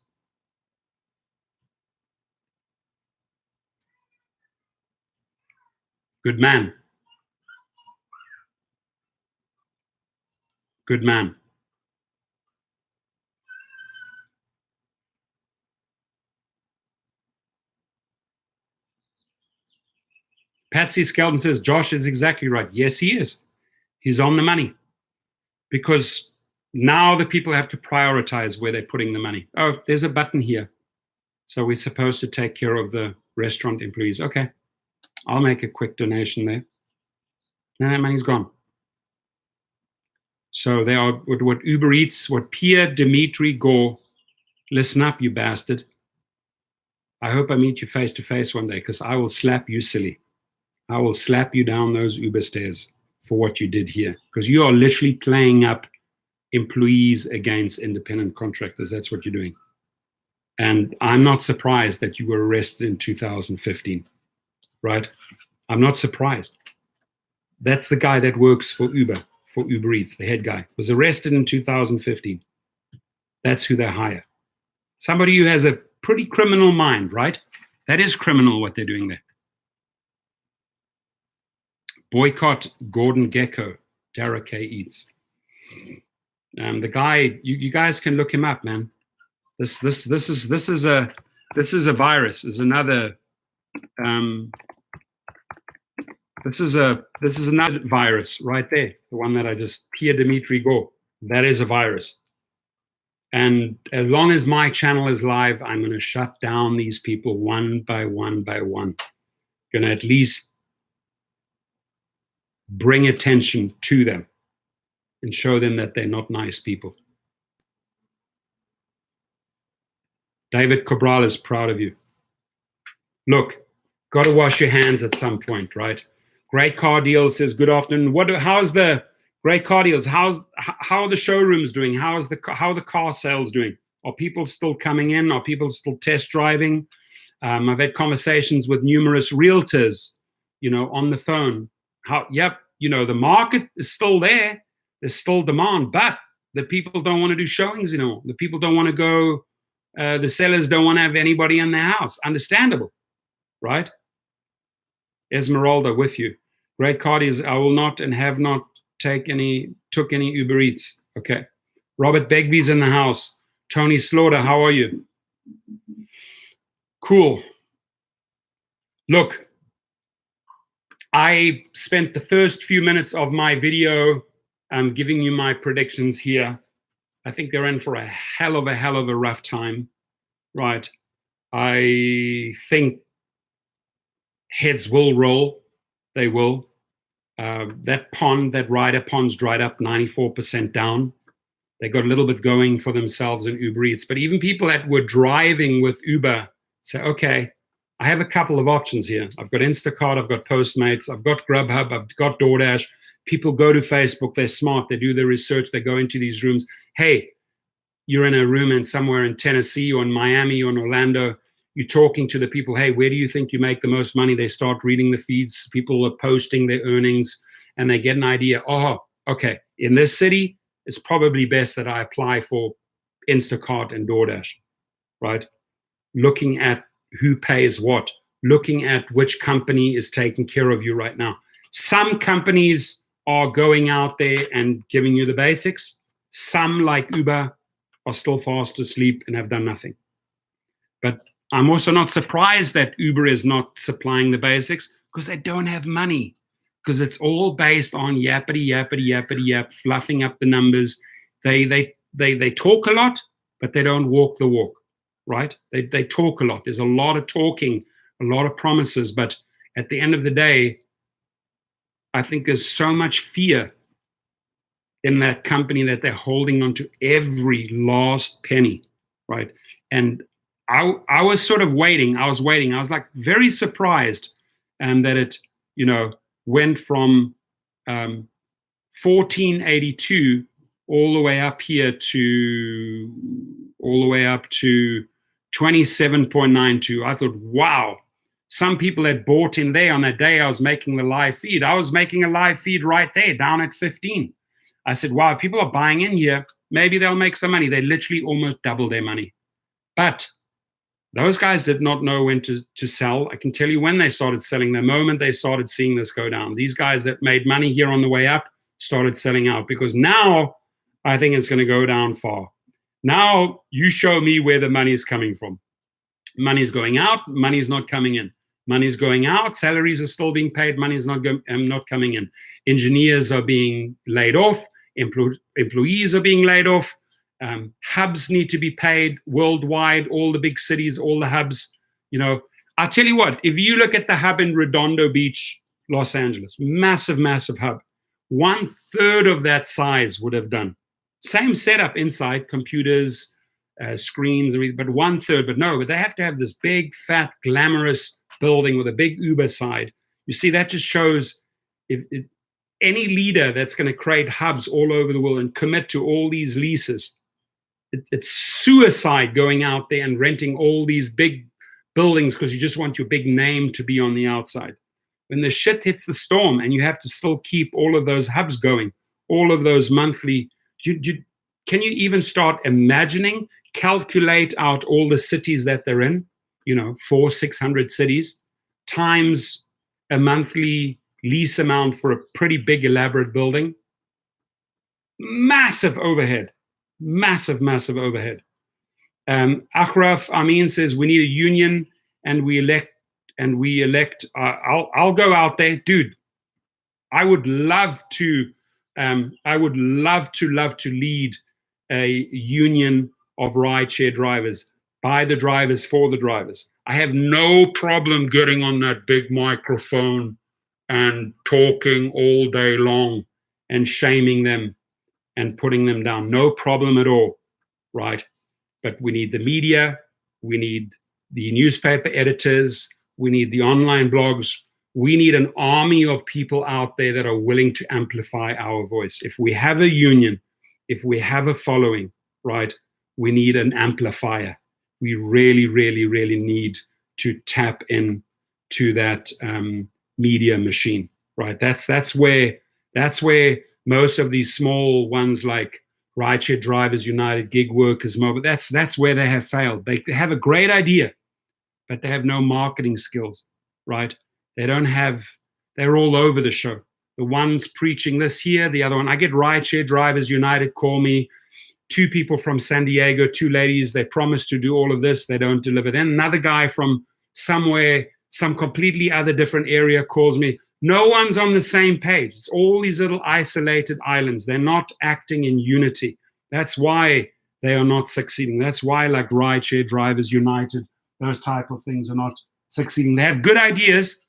S1: Good man. Good man. Patsy Skelton says, Josh is exactly right. Yes, he is. He's on the money. Because now the people have to prioritize where they're putting the money. Oh, there's a button here. So we're supposed to take care of the restaurant employees. Okay, I'll make a quick donation there. And that money's gone. So they are what Uber Eats, what Pierre Dimitri Gore, listen up, you bastard. I hope I meet you face to face one day because I will slap you silly. I will slap you down those Uber stairs for what you did here because you are literally playing up employees against independent contractors. That's what you're doing. And I'm not surprised that you were arrested in 2015, right? I'm not surprised. That's the guy that works for Uber Eats, the head guy, was arrested in 2015. That's who they hire. Somebody who has a pretty criminal mind, right? That is criminal what they're doing there. Boycott Gordon Gekko, Dara K eats. The guy, you guys can look him up, man. This is a virus. Is another. This is another virus right there. The one that I just Pierre Dimitri Gore. That is a virus. And as long as my channel is live, I'm going to shut down these people one by one by one. Going to at least bring attention to them and show them that they're not nice people. David Cabral is proud of you. Look, got to wash your hands at some point, right? Great Car Deal says, good afternoon. How's the Great Car Deals? How are the showrooms doing? How are the car sales doing? Are people still coming in? Are people still test driving? I've had conversations with numerous realtors, on the phone. The market is still there. There's still demand, but the people don't want to do showings anymore. The people don't want to go. The sellers don't want to have anybody in their house. Understandable, right? Esmeralda with you. Great Car Deals. I will not and have not took any Uber Eats. Okay. Robert Begbie's in the house. Tony Slaughter, how are you? Cool. Look, I spent the first few minutes of my video giving you my predictions here. I think they're in for a hell of a rough time, right? I think heads will roll. They will. That Ryder pond's dried up, 94% down. They got a little bit going for themselves in Uber Eats. But even people that were driving with Uber say, okay, I have a couple of options here. I've got Instacart, I've got Postmates, I've got Grubhub, I've got DoorDash. People go to Facebook, they're smart, they do their research, they go into these rooms. Hey, you're in a room in somewhere in Tennessee or in Miami or in Orlando, you're talking to the people, hey, where do you think you make the most money? They start reading the feeds, people are posting their earnings, and they get an idea, oh, okay, in this city, it's probably best that I apply for Instacart and DoorDash, right? Looking at who pays what, looking at which company is taking care of you right now. Some companies are going out there and giving you the basics. Some, like Uber, are still fast asleep and have done nothing. But I'm also not surprised that Uber is not supplying the basics because they don't have money, because it's all based on yappity, fluffing up the numbers. They talk a lot, but they don't walk the walk, right? They talk a lot. There's a lot of talking, a lot of promises, but at the end of the day, I think there's so much fear in that company that they're holding on to every last penny, right? And I was sort of waiting. I was like very surprised that it, went from 1482 all the way up here to 27.92. I thought, wow, some people had bought in there on that day I was making the live feed. I was making a live feed right there down at 15. I said, wow, if people are buying in here, maybe they'll make some money. They literally almost doubled their money. But those guys did not know when to sell. I can tell you when they started selling. The moment they started seeing this go down. These guys that made money here on the way up started selling out, because now I think it's going to go down far. Now you show me where the money is coming from. Money's going out, money's not coming in. Money's going out, salaries are still being paid, money's not coming in. Engineers are being laid off, employees are being laid off. Hubs need to be paid worldwide, all the big cities, all the hubs. I'll tell you what, if you look at the hub in Redondo Beach, Los Angeles, massive hub, 1/3 of that size would have done. Same setup inside, computers, screens, but 1/3. But they have to have this big, fat, glamorous building with a big Uber side. You see, that just shows if any leader that's going to create hubs all over the world and commit to all these leases, it's suicide going out there and renting all these big buildings because you just want your big name to be on the outside. When the shit hits the storm and you have to still keep all of those hubs going, all of those monthly, can you even start imagining calculate out all the cities that they're in, 400-600 cities, times a monthly lease amount for a pretty big elaborate building. Massive overhead. Massive overhead. Akhraf Amin says we need a union and we elect. I'll go out there, dude. I would love to lead a union of rideshare drivers, by the drivers, for the drivers. I have no problem getting on that big microphone and talking all day long and shaming them and putting them down. No problem at all, right? But we need the media, we need the newspaper editors, we need the online blogs. We need an army of people out there that are willing to amplify our voice. If we have a union, if we have a following, right, we need an amplifier. We really need to tap in to that media machine, right? That's where most of these small ones like Rideshare Drivers United, Gig Workers Mobile, that's where they have failed. They have a great idea, but they have no marketing skills, right? They're all over the show. The one's preaching this here, the other one. I get Rideshare Drivers United call me, 2 people from San Diego, 2 ladies, they promise to do all of this, they don't deliver. Then another guy from somewhere, some completely other different area calls me. No one's on the same page. It's all these little isolated islands. They're not acting in unity. That's why they are not succeeding. That's why, like Rideshare Drivers United, those type of things are not succeeding. They have good ideas,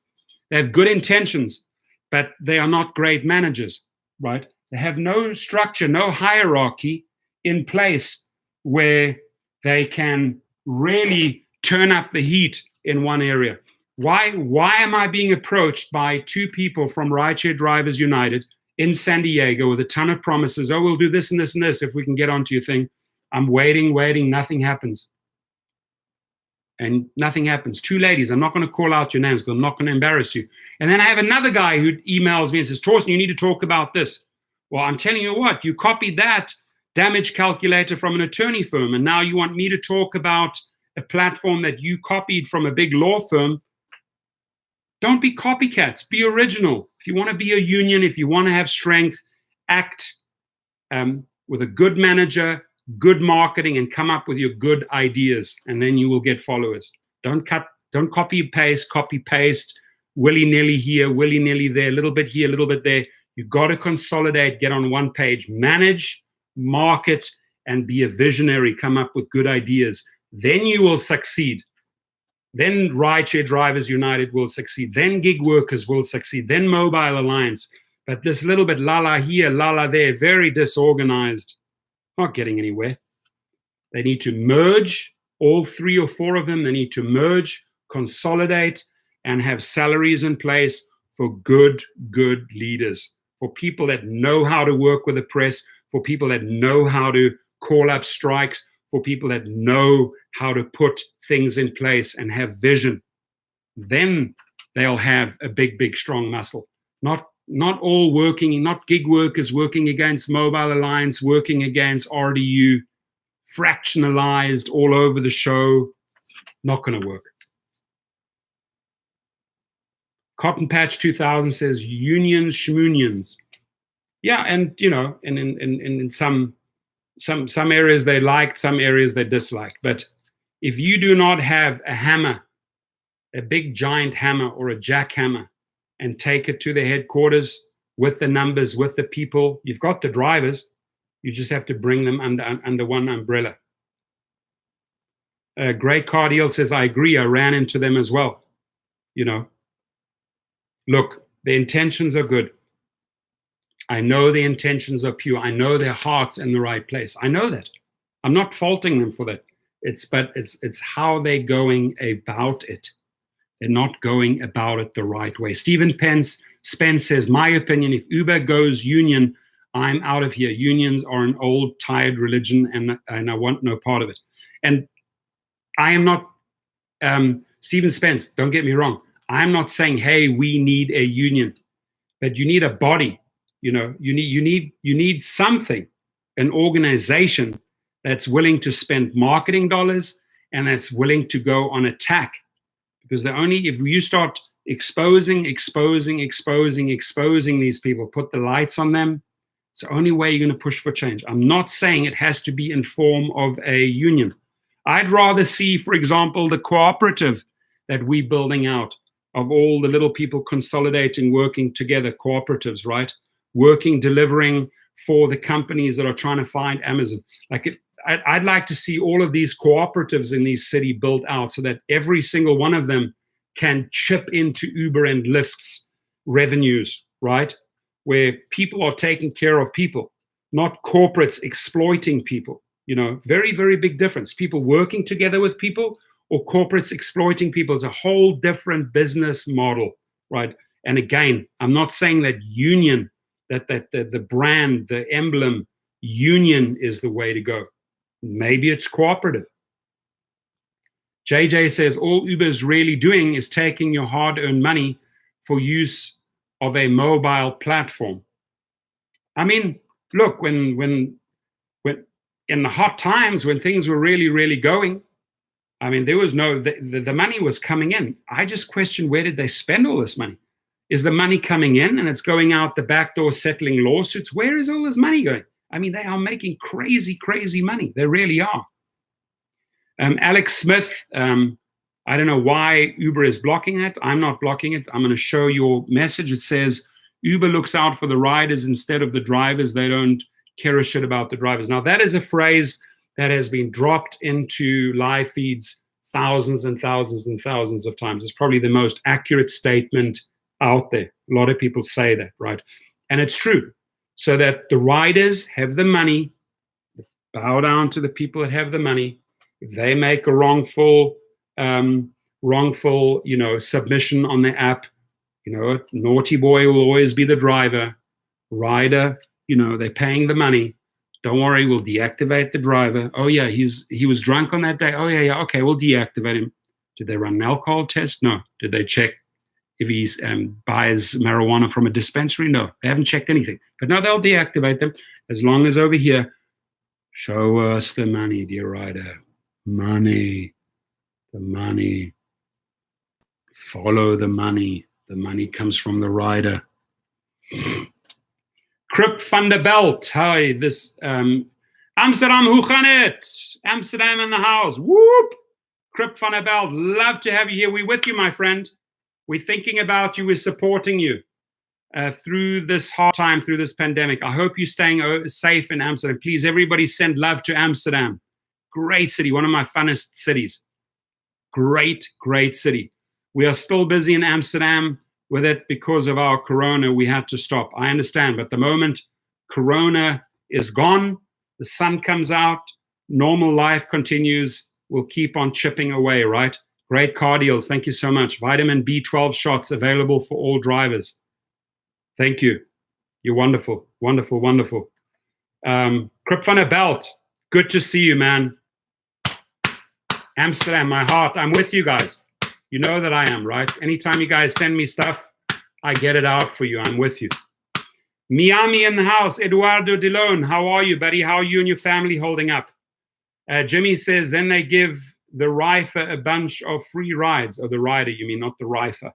S1: they have good intentions, but they are not great managers, right? They have no structure, no hierarchy in place where they can really turn up the heat in one area. Why am I being approached by 2 people from Rideshare Drivers United in San Diego with a ton of promises? Oh, we'll do this and this and this if we can get onto your thing. I'm waiting, nothing happens. And nothing happens. 2 ladies, I'm not going to call out your names because I'm not going to embarrass you. And then I have another guy who emails me and says, Torsten, you need to talk about this. Well, I'm telling you what, you copied that damage calculator from an attorney firm, and now you want me to talk about a platform that you copied from a big law firm. Don't be copycats, be original. If you want to be a union, if you want to have strength, act with a good manager, good marketing, and come up with your good ideas, and then you will get followers. Don't copy paste, willy-nilly here, willy-nilly there, a little bit here, a little bit there. You've got to consolidate, get on one page, manage, market, and be a visionary, come up with good ideas. Then you will succeed. Then Rideshare Drivers United will succeed. Then Gig Workers will succeed. Then Mobile Alliance. But this little bit la-la here, la-la there, very disorganized, not getting anywhere. They need to merge, all 3 or 4 of them. They need to merge, consolidate, and have salaries in place for good leaders, for people that know how to work with the press, for people that know how to call up strikes, for people that know how to put things in place and have vision. Then they'll have a big, strong muscle. Not all working, not gig workers working against Mobile Alliance, working against RDU, fractionalized all over the show. Not going to work. Cotton Patch 2000 says unions, schmunions. Yeah, and in some areas they like, some areas they dislike. But if you do not have a hammer, a big giant hammer or a jackhammer, and take it to the headquarters with the numbers, with the people, you've got the drivers. You just have to bring them under one umbrella. Great Cardiel says, I agree. I ran into them as well. Look, the intentions are good. I know the intentions are pure. I know their heart's in the right place. I know that. I'm not faulting them for that. It's how they're going about it. They're not going about it the right way. Stephen Spence says, my opinion, if Uber goes union, I'm out of here. Unions are an old, tired religion, and I want no part of it. And I am not, Stephen Spence, don't get me wrong. I'm not saying, hey, we need a union, but you need a body. You need something, an organization that's willing to spend marketing dollars and that's willing to go on attack. Because if you start exposing these people, put the lights on them, it's the only way you're going to push for change. I'm not saying it has to be in form of a union. I'd rather see, for example, the cooperative that we're building out of all the little people consolidating, working together, cooperatives, right? Working, delivering for the companies that are trying to find Amazon. I'd like to see all of these cooperatives in these cities built out so that every single one of them can chip into Uber and Lyft's revenues, right? Where people are taking care of people, not corporates exploiting people. Very, very big difference. People working together with people or corporates exploiting people is a whole different business model, right? And again, I'm not saying that union, that the brand, the emblem, union is the way to go. Maybe it's cooperative. JJ says, all Uber's really doing is taking your hard-earned money for use of a mobile platform. I mean, look, when in the hot times, when things were really, really going, I mean, there was the money was coming in. I just question, where did they spend all this money? Is the money coming in and it's going out the back door settling lawsuits? Where is all this money going? I mean, they are making crazy, crazy money. They really are. Alex Smith, I don't know why Uber is blocking it. I'm not blocking it. I'm going to show your message. It says, Uber looks out for the riders instead of the drivers. They don't care a shit about the drivers. Now, that is a phrase that has been dropped into live feeds thousands and thousands and thousands of times. It's probably the most accurate statement out there. A lot of people say that, right? And it's true. So that the riders have the money, bow down to the people that have the money. If they make a wrongful, submission on the app, naughty boy will always be the driver. Rider, they're paying the money. Don't worry, we'll deactivate the driver. Oh yeah, he was drunk on that day. Oh yeah, okay, we'll deactivate him. Did they run an alcohol test? No. Did they check if he buys marijuana from a dispensary? No, they haven't checked anything. But no, they'll deactivate them as long as over here, show us the money, dear rider. Money, the money. Follow the money. The money comes from the rider. Krip van der Belt. Hi, this Amsterdam, hoe gaan het? Amsterdam in the house. Whoop! Krip van der Belt, love to have you here. We're with you, my friend. We're thinking about you. We're supporting you through this hard time, through this pandemic. I hope you're staying safe in Amsterdam. Please, everybody send love to Amsterdam. Great city, one of my funnest cities. Great, great city. We are still busy in Amsterdam with it because of our corona. We had to stop. I understand, but the moment corona is gone, the sun comes out, normal life continues, we'll keep on chipping away, right? Great car deals. Thank you so much. Vitamin B12 shots available for all drivers. Thank you. You're wonderful, wonderful, wonderful. Krip van der Belt, good to see you, man. Amsterdam, my heart, I'm with you guys. You know that I am, right? Anytime you guys send me stuff, I get it out for you. I'm with you. Miami in the house. Eduardo DeLone, how are you, buddy? How are you and your family holding up? Jimmy says, then they give the rifer a bunch of free rides. Oh, the rider, you mean, not the rifer.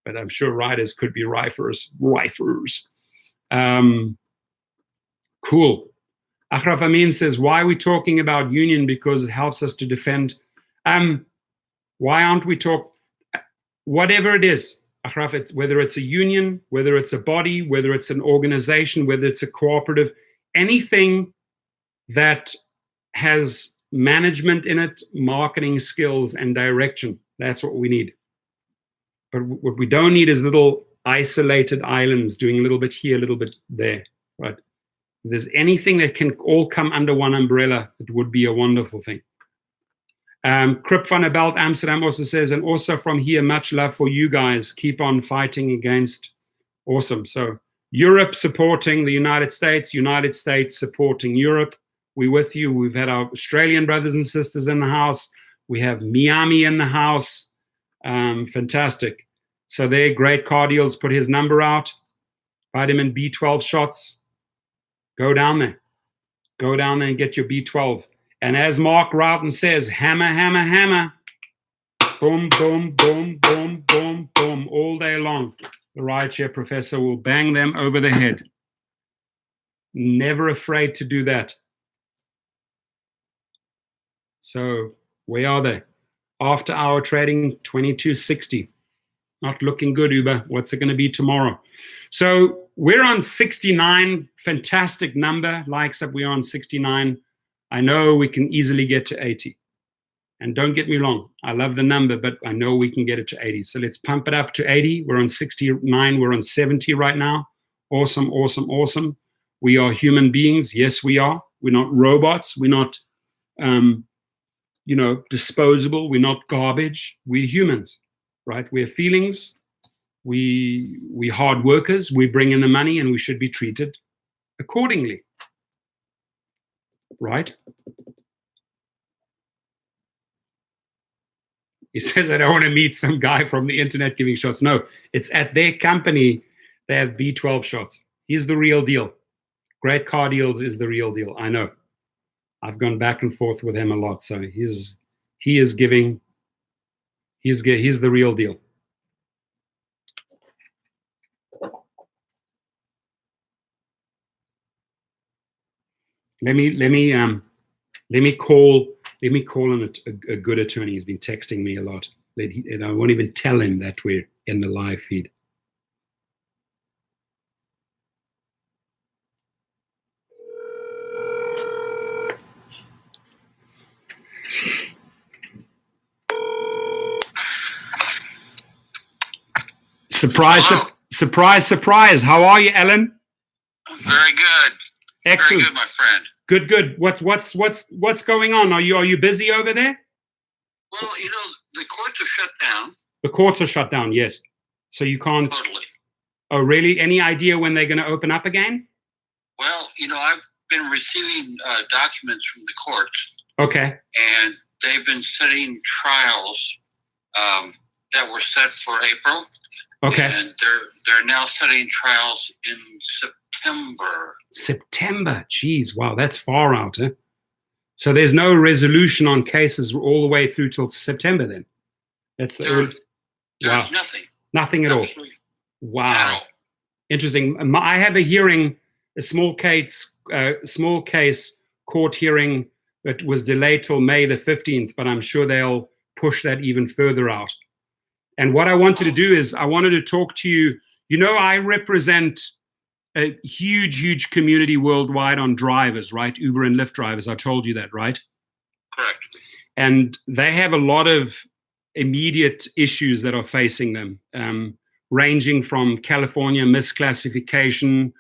S1: But I'm sure riders could be rifers. Cool. Achraf Amin says, why are we talking about union? Because it helps us to defend. Why aren't we whatever it is, Achraf, whether it's a union, whether it's a body, whether it's an organization, whether it's a cooperative, anything that has management in it, marketing skills and direction, that's what we need. But what we don't need is little isolated islands doing a little bit here, a little bit there, right? If there's anything that can all come under one umbrella, it would be a wonderful thing. Krip van der Belt, Amsterdam also says, and also from here, much love for you guys. Keep on fighting against. Awesome. So Europe supporting the United States supporting Europe. We're with you. We've had our Australian brothers and sisters in the house. We have Miami in the house. Fantastic. So they're great car deals. Put his number out. Vitamin B12 shots. Go down there. Go down there and get your B12. And as Mark Roughton says, hammer, hammer, hammer. Boom, boom, boom, boom, boom, boom, all day long. The rideshare professor will bang them over the head. Never afraid to do that. So where are they? After hour trading, 22.60. Not looking good, Uber. What's it going to be tomorrow? So we're on 69. Fantastic number. Likes up, we're on 69. I know we can easily get to 80. And don't get me wrong, I love the number, but I know we can get it to 80. So let's pump it up to 80. We're on 69. We're on 70 right now. Awesome, awesome, awesome. We are human beings. Yes, we are. We're not robots. We're not, disposable. We're not garbage. We're humans, right? We're feelings. We hard workers. We bring in the money, and we should be treated accordingly, right? He says, I don't want to meet some guy from the internet giving shots. No, it's at their company. They have B12 shots. He's the real deal. Great Car Deals is the real deal. I know. I've gone back and forth with him a lot. So he's the real deal. Let me call a good attorney. He's been texting me a lot. And I won't even tell him that we're in the live feed. Surprise. How are you, Ellen?
S2: Very good.
S1: Excellent.
S2: Very good, my friend.
S1: Good. What's going on? Are you busy over there?
S2: Well, the courts are shut down.
S1: The courts are shut down, yes. So you can't.
S2: Totally.
S1: Oh, really? Any idea when they're going to open up again?
S2: Well, I've been receiving documents from the courts.
S1: Okay.
S2: And they've been setting trials that were set for April.
S1: Okay.
S2: And they're now setting trials in September.
S1: September. Geez, wow, that's far out, huh? So there's no resolution on cases all the way through till September then? There's
S2: nothing.
S1: Nothing at
S2: Absolutely.
S1: all. Wow. Interesting. I have a hearing, a small case court hearing that was delayed till May the 15th, but I'm sure they'll push that even further out. And what I wanted to do is I wanted to talk to you. I represent a huge community worldwide on drivers, right? Uber and Lyft drivers. I told you that, right?
S2: Correct.
S1: And they have a lot of immediate issues that are facing them, ranging from California misclassification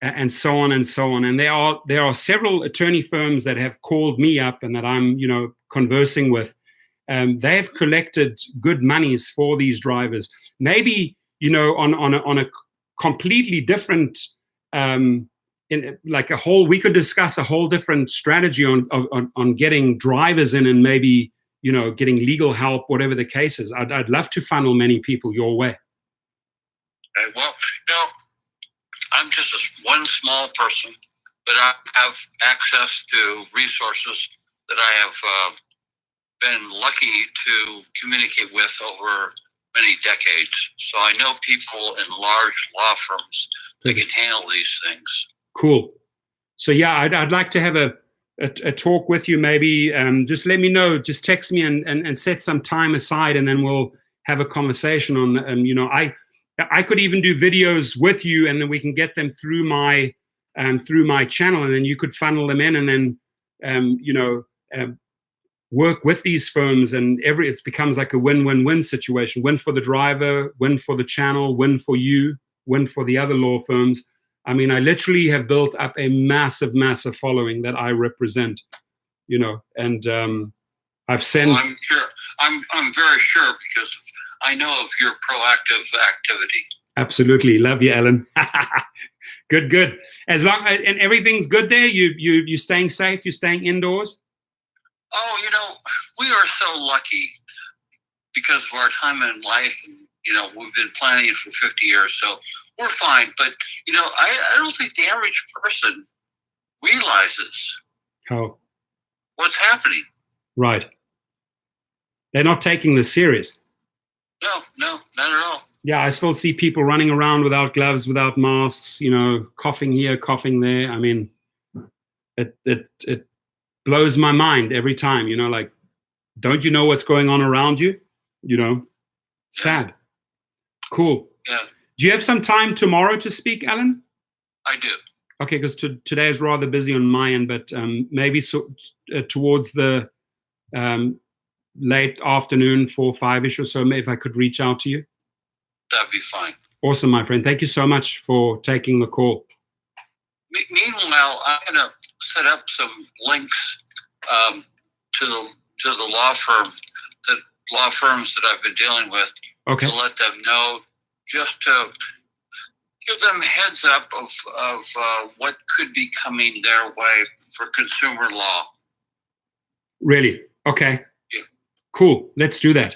S1: and so on and so on. And there are several attorney firms that have called me up and that I'm conversing with. They have collected good monies for these drivers. Maybe on a completely different, we could discuss a whole different strategy on getting drivers in and maybe getting legal help, whatever the case is. I'd love to funnel many people your way.
S2: Well, I'm just one small person, but I have access to resources that I have been lucky to communicate with over many decades. So I know people in large law firms that can handle these things.
S1: Cool. So yeah, I'd like to have a talk with you. Maybe just let me know. Just text me and set some time aside, and then we'll have a conversation on. I could even do videos with you, and then we can get them through my channel, and then you could funnel them in, and then work with these firms, and it becomes like a win-win-win situation. Win for the driver, win for the channel, win for you, win for the other law firms. I mean, I literally have built up a massive following that I represent, and I've sent.
S2: Well, I'm sure. I'm very sure because I know of your proactive activity.
S1: Absolutely, love you, Ellen. Good. As long and everything's good there. You staying safe. You're staying indoors.
S2: Oh, we are so lucky because of our time in life, and we've been planning it for 50 years, so we're fine. But I don't think the average person realizes
S1: How?
S2: what's happening.
S1: Right. They're not taking this serious.
S2: No, not at all.
S1: Yeah, I still see people running around without gloves, without masks, coughing here, coughing there. I mean, it blows my mind every time, like, don't you know what's going on around you? Sad. Cool.
S2: Yeah,
S1: Do you have some time tomorrow to speak, Alan?
S2: I do.
S1: Okay, because today is rather busy on my end, but maybe towards the late afternoon, 4, 5-ish or so, maybe if I could reach out to you.
S2: That'd be fine.
S1: Awesome, my friend. Thank you so much for taking the call.
S2: Meanwhile, I'm going to set up some links to the law firms that I've been dealing with,
S1: okay,
S2: to let them know, just to give them a heads up of what could be coming their way for consumer law.
S1: Really? Okay.
S2: Yeah.
S1: Cool. Let's do that.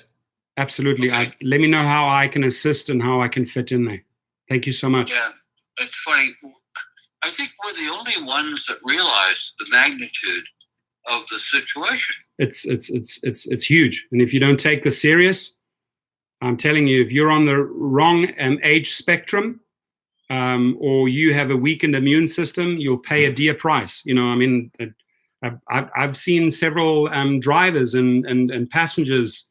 S1: Absolutely.
S2: Okay.
S1: Let me know how I can assist and how I can fit in there. Thank you so much.
S2: Yeah, it's funny. I think we're the only ones that realize the magnitude of the situation.
S1: It's huge. And if you don't take this serious, I'm telling you, if you're on the wrong age spectrum, or you have a weakened immune system, you'll pay a dear price. I've seen several drivers and passengers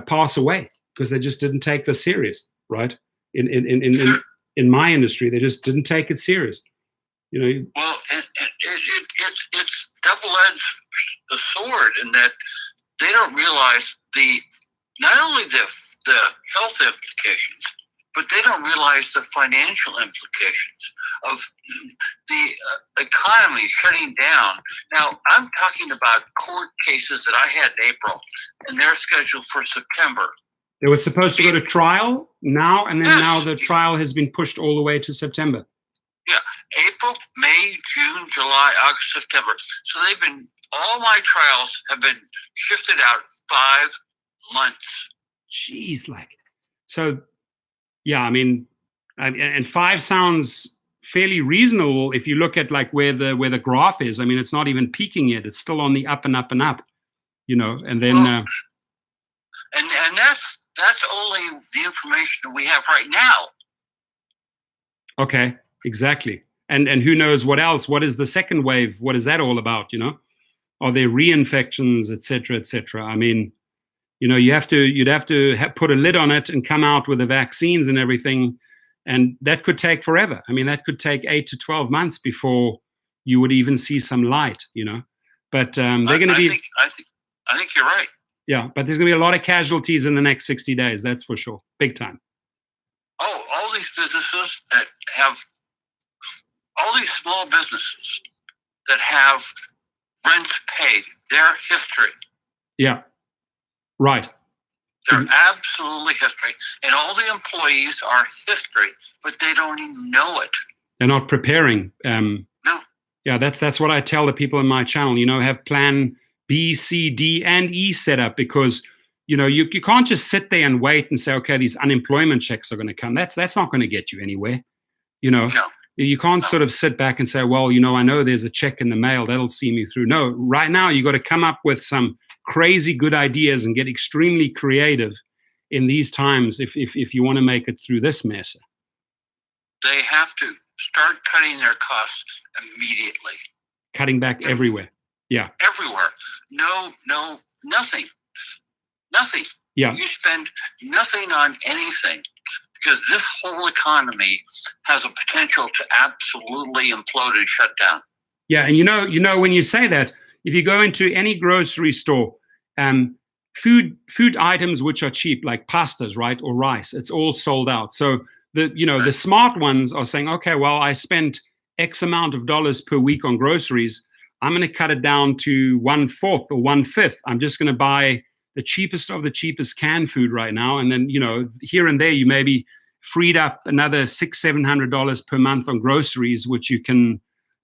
S1: pass away because they just didn't take this serious, right? In my industry, they just didn't take it serious.
S2: Well, it's double-edged sword in that they don't realize not only the health implications, but they don't realize the financial implications of the economy shutting down. Now, I'm talking about court cases that I had in April, and they're scheduled for September.
S1: They were supposed to go to trial now, and then
S2: Yes.
S1: Now the trial has been pushed all the way to September.
S2: Yeah, April, May, June, July, August, September. So all my trials have been shifted out 5 months.
S1: Jeez, yeah, I mean, and 5 sounds fairly reasonable if you look at like where the graph is. I mean, it's not even peaking yet; it's still on the up and up and up, And then,
S2: and that's only the information that we have right now.
S1: Okay, exactly. And who knows what else? What is the second wave? What is that all about? Are there reinfections, et cetera? I mean, you'd have to put a lid on it and come out with the vaccines and everything, and that could take forever. I mean, that could take 8 to 12 months before you would even see some light. But they're going to be.
S2: I think you're right.
S1: Yeah, but there's going to be a lot of casualties in the next 60 days. That's for sure, big time.
S2: Oh, all these businesses that have all these small businesses that have rents paid, their history.
S1: Yeah. Right.
S2: They're absolutely history. And all the employees are history, but they don't even know it.
S1: They're not preparing.
S2: No.
S1: Yeah, that's what I tell the people in my channel, have plan B, C, D, and E set up, because, you can't just sit there and wait and say, okay, these unemployment checks are going to come. That's not going to get you anywhere.
S2: No.
S1: You can't sort of sit back and say, well, I know there's a check in the mail that'll see me through. No, right now you got to come up with some crazy good ideas and get extremely creative in these times if you want to make it through this mess.
S2: They have to start cutting their costs immediately.
S1: Cutting back everywhere. Yeah.
S2: Everywhere. No, nothing.
S1: Yeah.
S2: You spend nothing on anything, because this whole economy has a potential to absolutely implode and shut down.
S1: Yeah, and when you say that, if you go into any grocery store, food items which are cheap, like pastas, right, or rice, it's all sold out. So the smart ones are saying, okay, well, I spent X amount of dollars per week on groceries. I'm going to cut it down to 1/4 or 1/5. I'm just going to buy the cheapest of the cheapest canned food right now, and then here and there you maybe freed up another $600-700 per month on groceries, which you can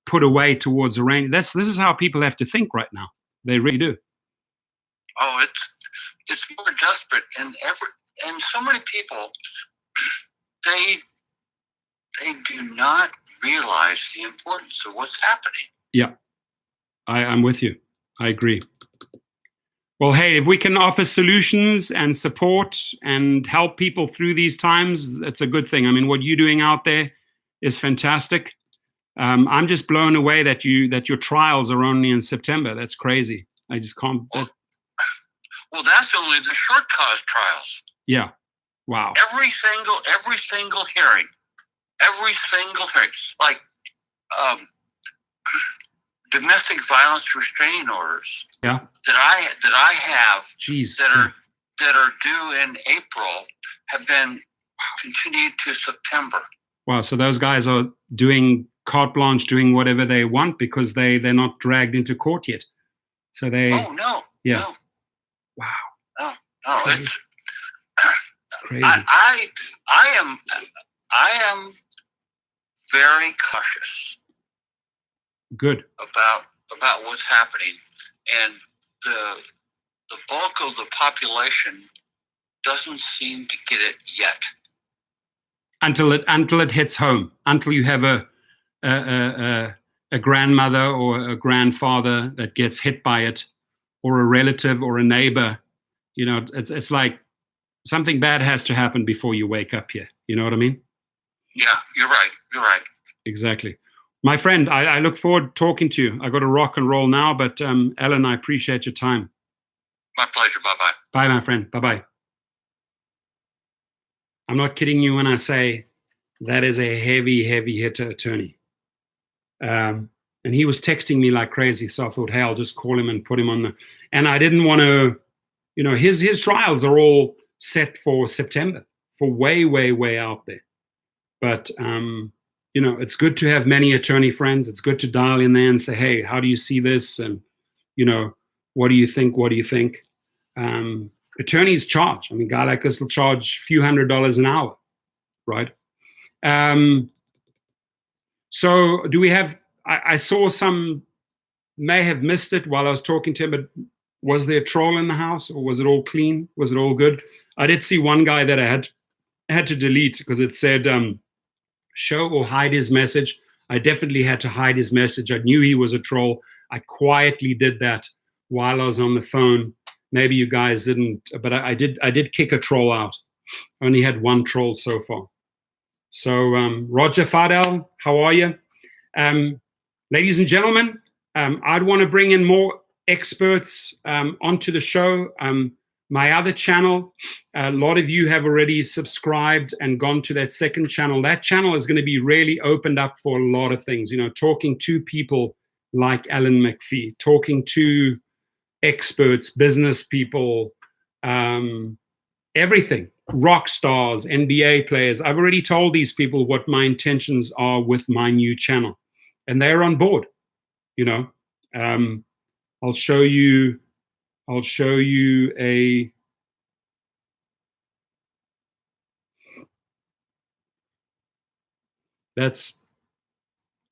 S1: put away towards a rainy. This is how people have to think right now. They really do.
S2: Oh, it's more desperate, and so many people, they do not realize the importance of what's happening.
S1: Yeah, I'm with you. I agree. Well, hey, if we can offer solutions and support and help people through these times, it's a good thing. I mean, what you're doing out there is fantastic. I'm just blown away that your trials are only in September. That's crazy. I just can't.
S2: Well, that's only the short cause trials.
S1: Yeah. Wow.
S2: Every single hearing, like domestic violence restraining orders.
S1: Yeah.
S2: That I have.
S1: Jeez.
S2: That are due in April have been continued to September.
S1: Wow. So those guys are doing carte blanche, doing whatever they want because they're not dragged into court yet. So they.
S2: Oh no.
S1: Yeah.
S2: No.
S1: Wow.
S2: No.
S1: Crazy.
S2: It's
S1: crazy.
S2: I am very cautious.
S1: Good.
S2: About what's happening, and the bulk of the population doesn't seem to get it yet.
S1: Until it hits home. Until you have a grandmother or a grandfather that gets hit by it, or a relative or a neighbor. You know, it's like something bad has to happen before you wake up here. You know what I mean?
S2: Yeah, you're right.
S1: Exactly. My friend, I look forward to talking to you. I got to rock and roll now, but Alan, I appreciate your time.
S2: My pleasure. Bye-bye.
S1: Bye, my friend. Bye-bye. I'm not kidding you when I say that is a heavy hitter attorney. And he was texting me like crazy, so I thought, hey, I'll just call him and put him on the... And I didn't want to... You know, his trials are all set for September, for way out there. But... you know, it's good to have many attorney friends. It's good to dial in there and say, hey, how do you see this? And, you know, what do you think? Attorneys charge. I mean, a guy like this will charge a few $100s an hour, right? So do we have, I saw some, may have missed it while I was talking to him, but was there a troll in the house, or was it all clean? Was it all good? I did see one guy that I had to delete because it said, show or hide his message. I definitely had to hide his message. I knew he was a troll. I quietly did that while I was on the phone. Maybe you guys didn't, but I did kick a troll out. I only had one troll so far. So Roger Fadel, how are you? Ladies and gentlemen, I'd want to bring in more experts onto the show. My other channel, a lot of you have already subscribed and gone to that second channel. That channel is going to be really opened up for a lot of things, you know, talking to people like Alan McPhee, talking to experts, business people, everything, rock stars, NBA players. I've already told these people what my intentions are with my new channel, and they're on board, you know. I'll show you a... That's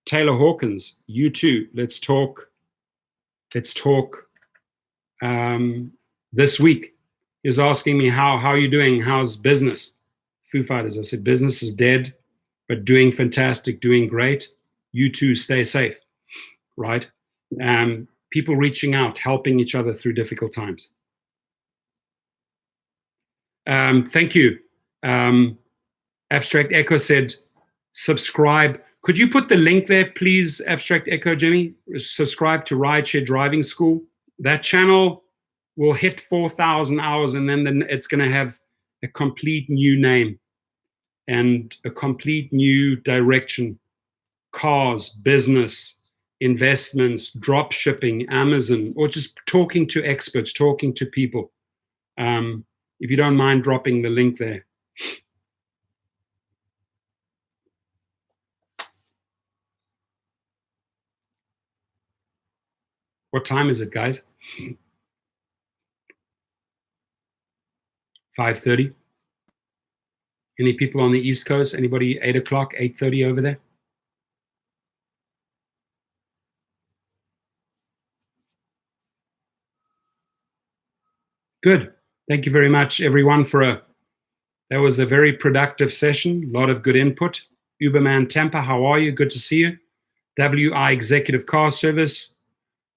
S1: Taylor Hawkins. You too. Let's talk this week. He's asking me how are you doing? How's business? Foo Fighters. I said business is dead, but doing fantastic, doing great. You too, stay safe. Right? People reaching out, helping each other through difficult times. Thank you. Abstract Echo said, subscribe. Could you put the link there, please, Abstract Echo, Jimmy? Subscribe to Rideshare Driving School. That channel will hit 4,000 hours, and then it's going to have a complete new name and a complete new direction. Cars, business, investments, drop shipping, Amazon, or just talking to experts, talking to people. If you don't mind dropping the link there. What time is it, guys? 5:30. Any people on the East Coast? Anybody 8 o'clock, 8:30 over there? Good. Thank you very much, everyone, that was a very productive session. A lot of good input. Uberman Tampa, how are you? Good to see you. WI Executive Car Service.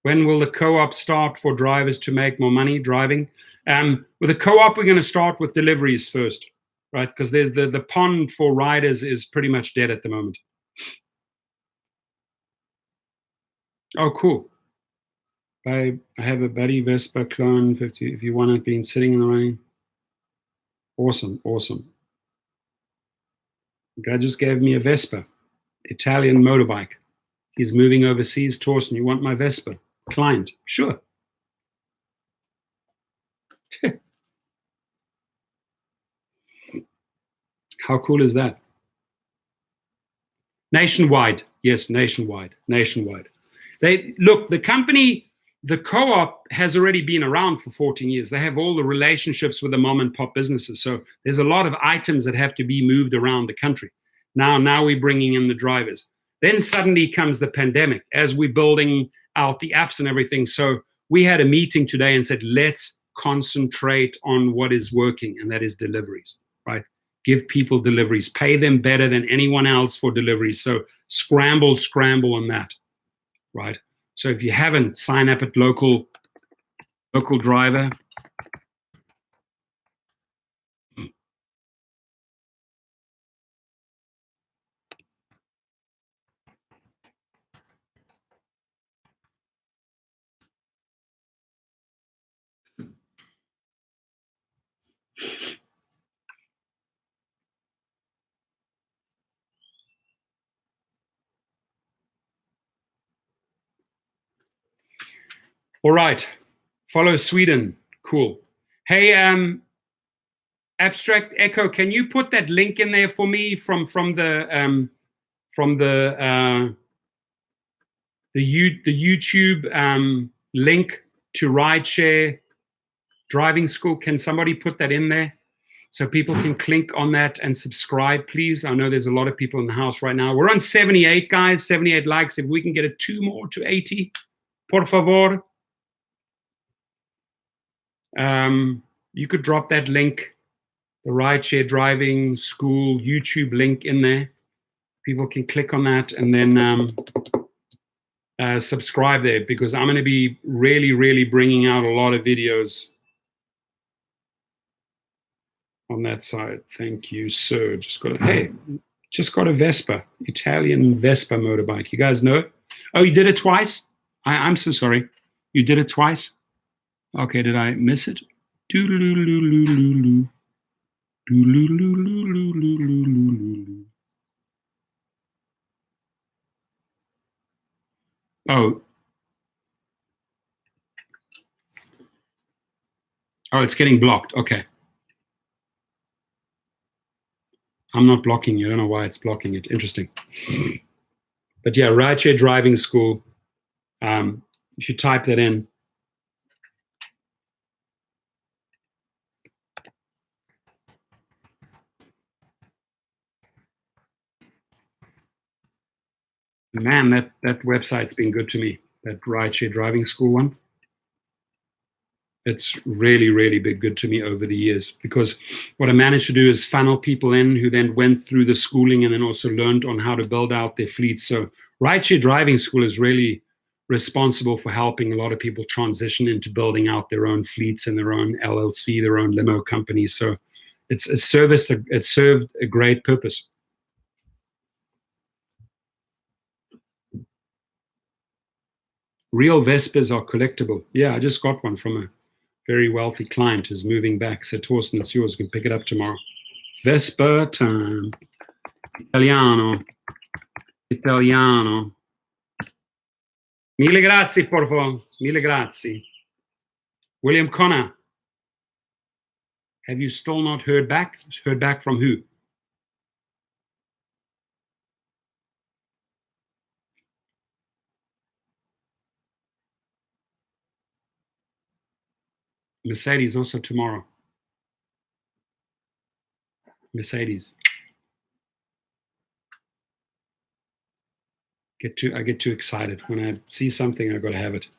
S1: When will the co-op start for drivers to make more money driving? With a co-op, we're going to start with deliveries first, right? Because there's the pond for riders is pretty much dead at the moment. Oh, cool. I have a buddy Vespa clone 50 if you want it, been sitting in the rain. Awesome, awesome. The guy just gave me a Vespa, Italian motorbike. He's moving overseas. Torsten, you want my Vespa? Client, sure. How cool is that? Nationwide, yes, nationwide. They look, the company, the co-op has already been around for 14 years. They have all the relationships with the mom and pop businesses. So there's a lot of items that have to be moved around the country. Now we're bringing in the drivers. Then suddenly comes the pandemic as we're building out the apps and everything. So we had a meeting today and said, let's concentrate on what is working, and that is deliveries, right? Give people deliveries, pay them better than anyone else for deliveries. So scramble on that, right? So if you haven't, sign up at local driver. All right, follow Sweden, cool. Hey, Abstract Echo, can you put that link in there for me from the YouTube link to Rideshare driving school? Can somebody put that in there so people can click on that and subscribe, please? I know there's a lot of people in the house right now. We're on 78, guys, 78 likes. If we can get it 2 more to 80, por favor. You could drop that link, the Rideshare driving school YouTube link in there. People can click on that and then subscribe there, because I'm going to be really bringing out a lot of videos on that side. Thank you, sir. Just got a Vespa, Italian Vespa motorbike. You guys know it? Oh, you did it twice? I'm so sorry. You did it twice? Okay, did I miss it? Oh, it's getting blocked. Okay. I'm not blocking you. I don't know why it's blocking it. Interesting. But yeah, Rideshare driving school. You should type that in. Man, that website's been good to me, that Rideshare driving school one. It's really been good to me over the years, because what I managed to do is funnel people in who then went through the schooling and then also learned on how to build out their fleets. So Rideshare driving school is really responsible for helping a lot of people transition into building out their own fleets and their own LLC, their own limo company. So it served a great purpose. Real Vespas are collectible. Yeah, I just got one from a very wealthy client who's moving back. So Torsten, it's yours. You can pick it up tomorrow. Vespa time. Italiano. Mille grazie, por favor. Mille grazie. William Connor. Have you still not heard back? Heard back from who? Mercedes also tomorrow. Mercedes. I get too excited when I see something. I got to have it.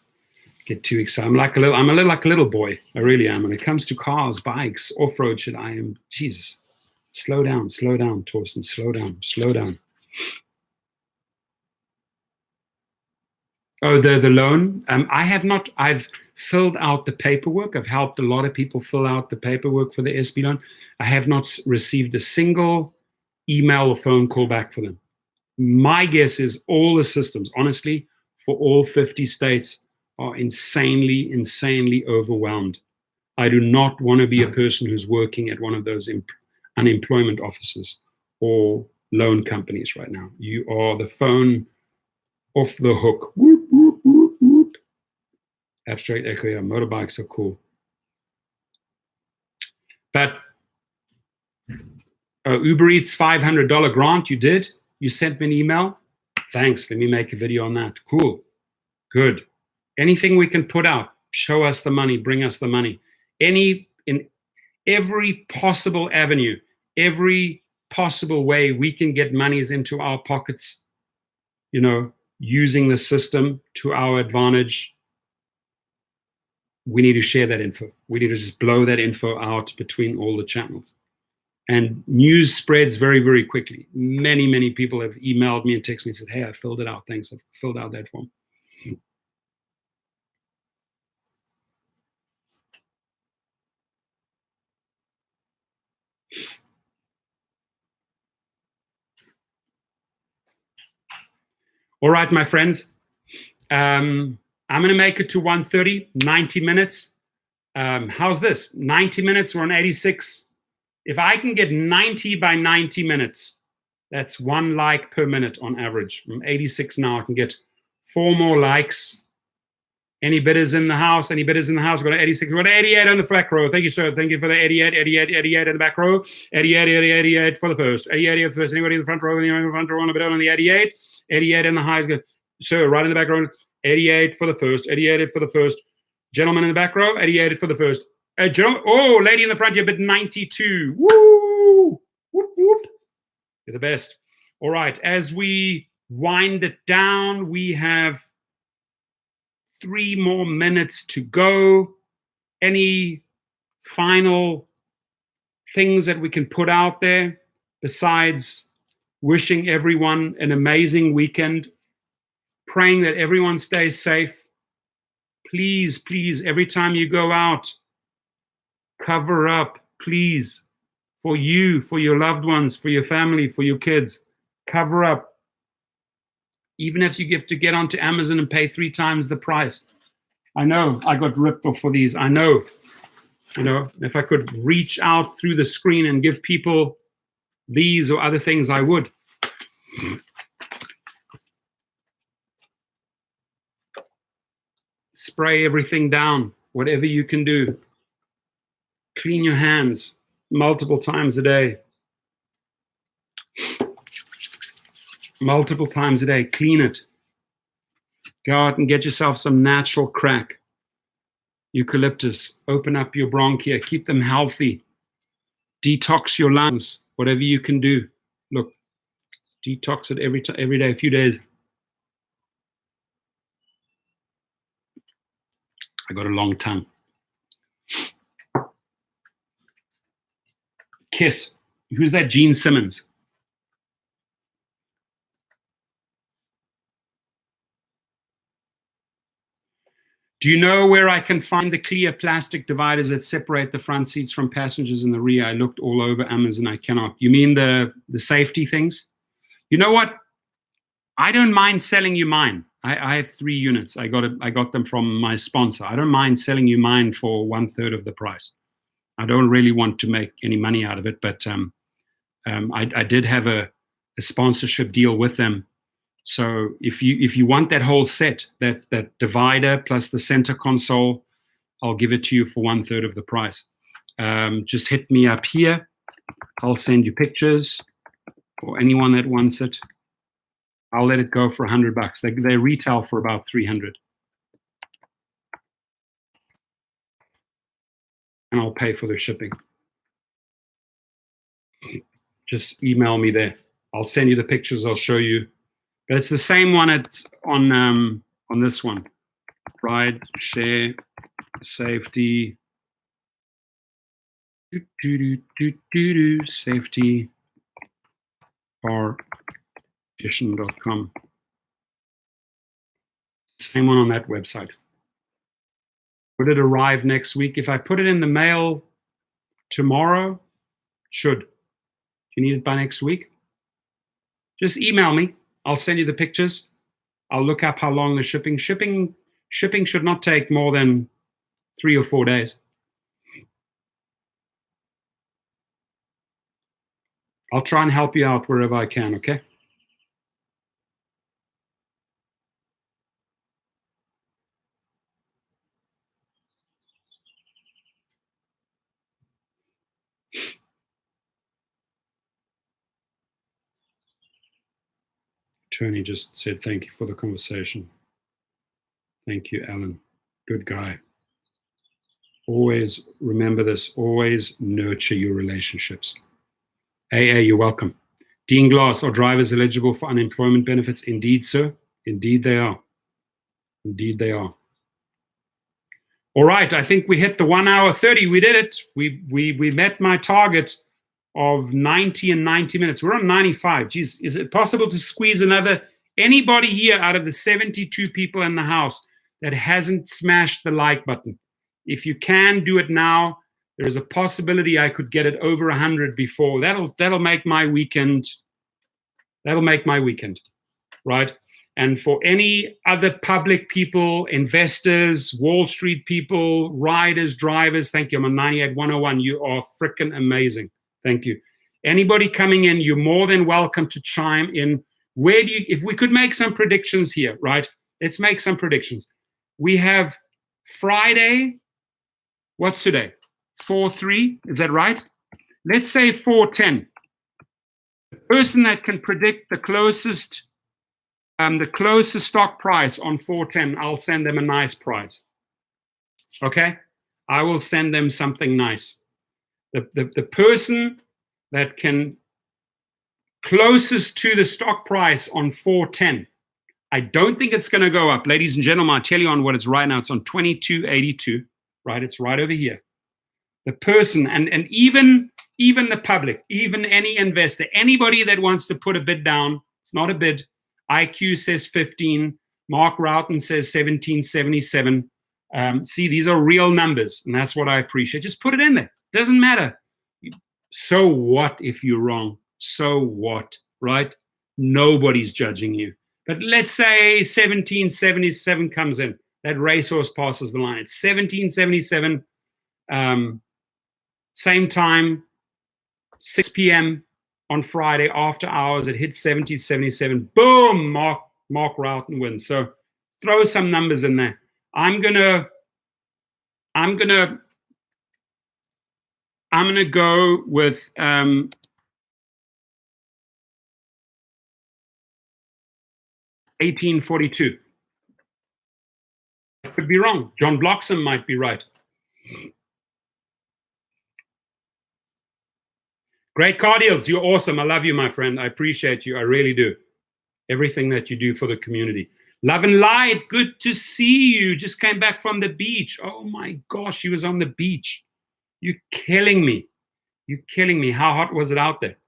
S1: Get too excited. I'm a little like a little boy. I really am. When it comes to cars, bikes, off-road shit, I am Jesus. Slow down, Torsten. Slow down. Oh, the loan. I have not. I've filled out the paperwork. I've helped a lot of people fill out the paperwork for the SB loan. I have not received a single email or phone call back for them. My guess is all the systems, honestly, for all 50 states are insanely, insanely overwhelmed. I do not want to be a person who's working at one of those unemployment offices or loan companies right now. You are the phone off the hook. Whoop, whoop, whoop, whoop. Abstract Echo, yeah, motorbikes are cool. But Uber Eats $500 grant, you did? You sent me an email? Thanks, let me make a video on that. Cool, good. Anything we can put out, show us the money, bring us the money. In every possible avenue, every possible way we can get monies into our pockets, you know, using the system to our advantage, we need to share that info. We need to just blow that info out between all the channels. And news spreads very, very quickly. Many, many people have emailed me and texted me and said, hey, I filled it out. Thanks, I filled out that form. All right, my friends. I'm going to make it to 1:30, 90 minutes. How's this? 90 minutes, we're on 86. If I can get 90 by 90 minutes, that's 1 like per minute on average. I'm 86 now, I can get 4 more likes. Any bidders in the house? Any bidders in the house? We've got 86. We've got 88 on the back row. Thank you, sir. Thank you for the 88, 88, 88 in the back row. 88, 88, 88 for the first. 88, 88 for the first. Anybody in the front row? Anyone in the front row on a bid on the 88? 88 in the highs. Sir, right in the back row. 88 for the first. 88 for the first. Gentleman in the back row. 88 for the first. Oh, lady in the front, you bid 92. Woo! Whoop, whoop. You're the best. All right. As we wind it down, we have 3 more minutes to go. Any final things that we can put out there besides wishing everyone an amazing weekend, praying that everyone stays safe. Please, please, every time you go out, cover up, please, for you, for your loved ones, for your family, for your kids. Cover up. Even if you have to get onto Amazon and pay 3 times the price. I know I got ripped off for these. I know, you know, if I could reach out through the screen and give people these or other things, I would. Spray everything down, whatever you can do. Clean your hands multiple times a day. Multiple times a day, clean it. Go out and get yourself some natural crack. Eucalyptus, open up your bronchia, keep them healthy. Detox your lungs, whatever you can do. Look, detox it every day, a few days. I got a long tongue. Kiss. Who's that? Gene Simmons. Do you know where I can find the clear plastic dividers that separate the front seats from passengers in the rear? I looked all over Amazon. I cannot. You mean the safety things? You know what? I don't mind selling you mine. I have 3 units. I got them from my sponsor. I don't mind selling you mine for 1/3 of the price. I don't really want to make any money out of it, but I did have a sponsorship deal with them. So if you want that whole set, that divider plus the center console, I'll give it to you for 1/3 of the price. Just hit me up here. I'll send you pictures, or anyone that wants it. I'll let it go for $100. They retail for about $300. And I'll pay for the shipping. Just email me there. I'll send you the pictures. I'll show you. But it's the same one on this one. Rideshare safety. Safety partition.com. Same one on that website. Would it arrive next week? If I put it in the mail tomorrow, should. Do you need it by next week? Just email me. I'll send you the pictures. I'll look up how long the shipping should not take more than 3 or 4 days. I'll try and help you out wherever I can, okay? Tony just said thank you for the conversation. Thank you, Alan. Good guy. Always remember this. Always nurture your relationships. AA, you're welcome. Dean Glass, are drivers eligible for unemployment benefits? Indeed, sir. Indeed they are. Indeed they are. All right, I think we hit the 1 hour 30. We did it. We met my target of 90 and 90 minutes. We're on 95. Geez, is it possible to squeeze anybody here out of the 72 people in the house that hasn't smashed the like button? If you can do it now, there's a possibility I could get it over 100 before. That'll make my weekend. That'll make my weekend, right? And for any other public people, investors, Wall Street people, riders, drivers, thank you. I'm on 98.101. You are freaking amazing. Thank you. Anybody coming in, you're more than welcome to chime in. If we could make some predictions here, right? Let's make some predictions. We have Friday. What's today? 4/3. Is that right? Let's say 4/10. The person that can predict the closest stock price on 4/10, I'll send them a nice prize. Okay? I will send them something nice. The person that can closest to the stock price on 4/10, I don't think it's going to go up. Ladies and gentlemen, I'll tell you on what it's right now. It's on 22.82, right? It's right over here. The person, and even the public, even any investor, anybody that wants to put a bid down, it's not a bid. IQ says 15. Mark Roughton says 1777. See, these are real numbers, and that's what I appreciate. Just put it in there. Doesn't matter. So what if you're wrong? So what, right? Nobody's judging you. But let's say 1777 comes in. That racehorse passes the line. It's 1777. Same time, 6 p.m. on Friday after hours. It hits 1777. Boom! Mark Roughton wins. So throw some numbers in there. I'm gonna go with 1842. I could be wrong. John Bloxham might be right. Great car deals. You're awesome. I love you, my friend. I appreciate you. I really do. Everything that you do for the community. Love and light. Good to see you. Just came back from the beach. Oh my gosh, you was on the beach. You're killing me. You're killing me. How hot was it out there?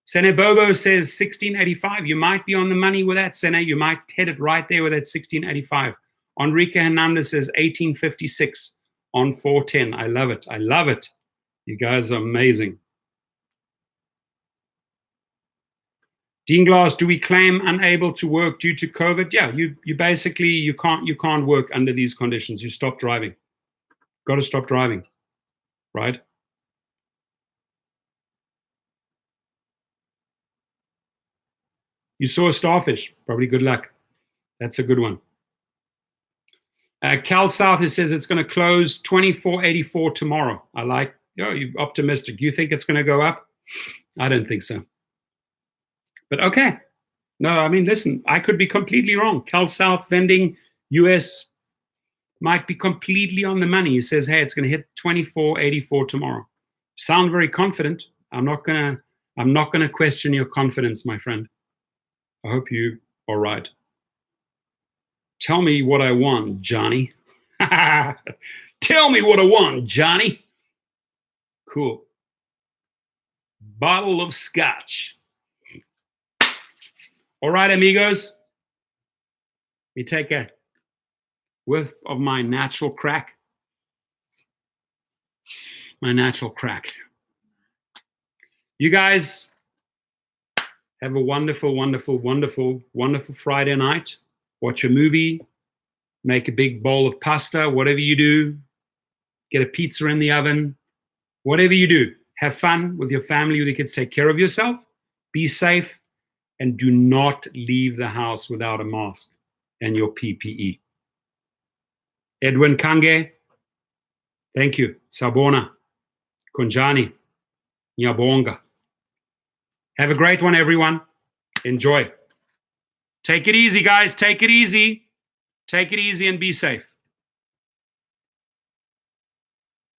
S1: Sene Bobo says 1685. You might be on the money with that, Sene. You might hit it right there with that 1685. Enrique Hernandez says 1856 on 410. I love it. I love it. You guys are amazing. Dean Glass, do we claim unable to work due to COVID? Yeah, you basically you can't work under these conditions. You stop driving. Got to stop driving, right? You saw a starfish. Probably good luck. That's a good one. Cal South says it's going to close 24.84 tomorrow. I like. You're optimistic. You think it's going to go up? I don't think so. But okay. No, I mean, listen, I could be completely wrong. Cal South vending US might be completely on the money. He says, hey, it's going to hit 24.84 tomorrow. Sound very confident. I'm not gonna question your confidence, my friend. I hope you are right. Tell me what I won, Johnny. Tell me what I won, Johnny. Cool. Bottle of scotch. All right, amigos. We take a whiff of my natural crack. My natural crack. You guys have a wonderful, wonderful, wonderful, wonderful Friday night. Watch a movie, make a big bowl of pasta, whatever you do. Get a pizza in the oven. Whatever you do, have fun with your family, with your kids. Take care of yourself. Be safe. And do not leave the house without a mask and your PPE. Edwin Kange, thank you. Sabona, Kunjani, Nyabonga. Have a great one, everyone. Enjoy. Take it easy, guys. Take it easy. Take it easy and be safe.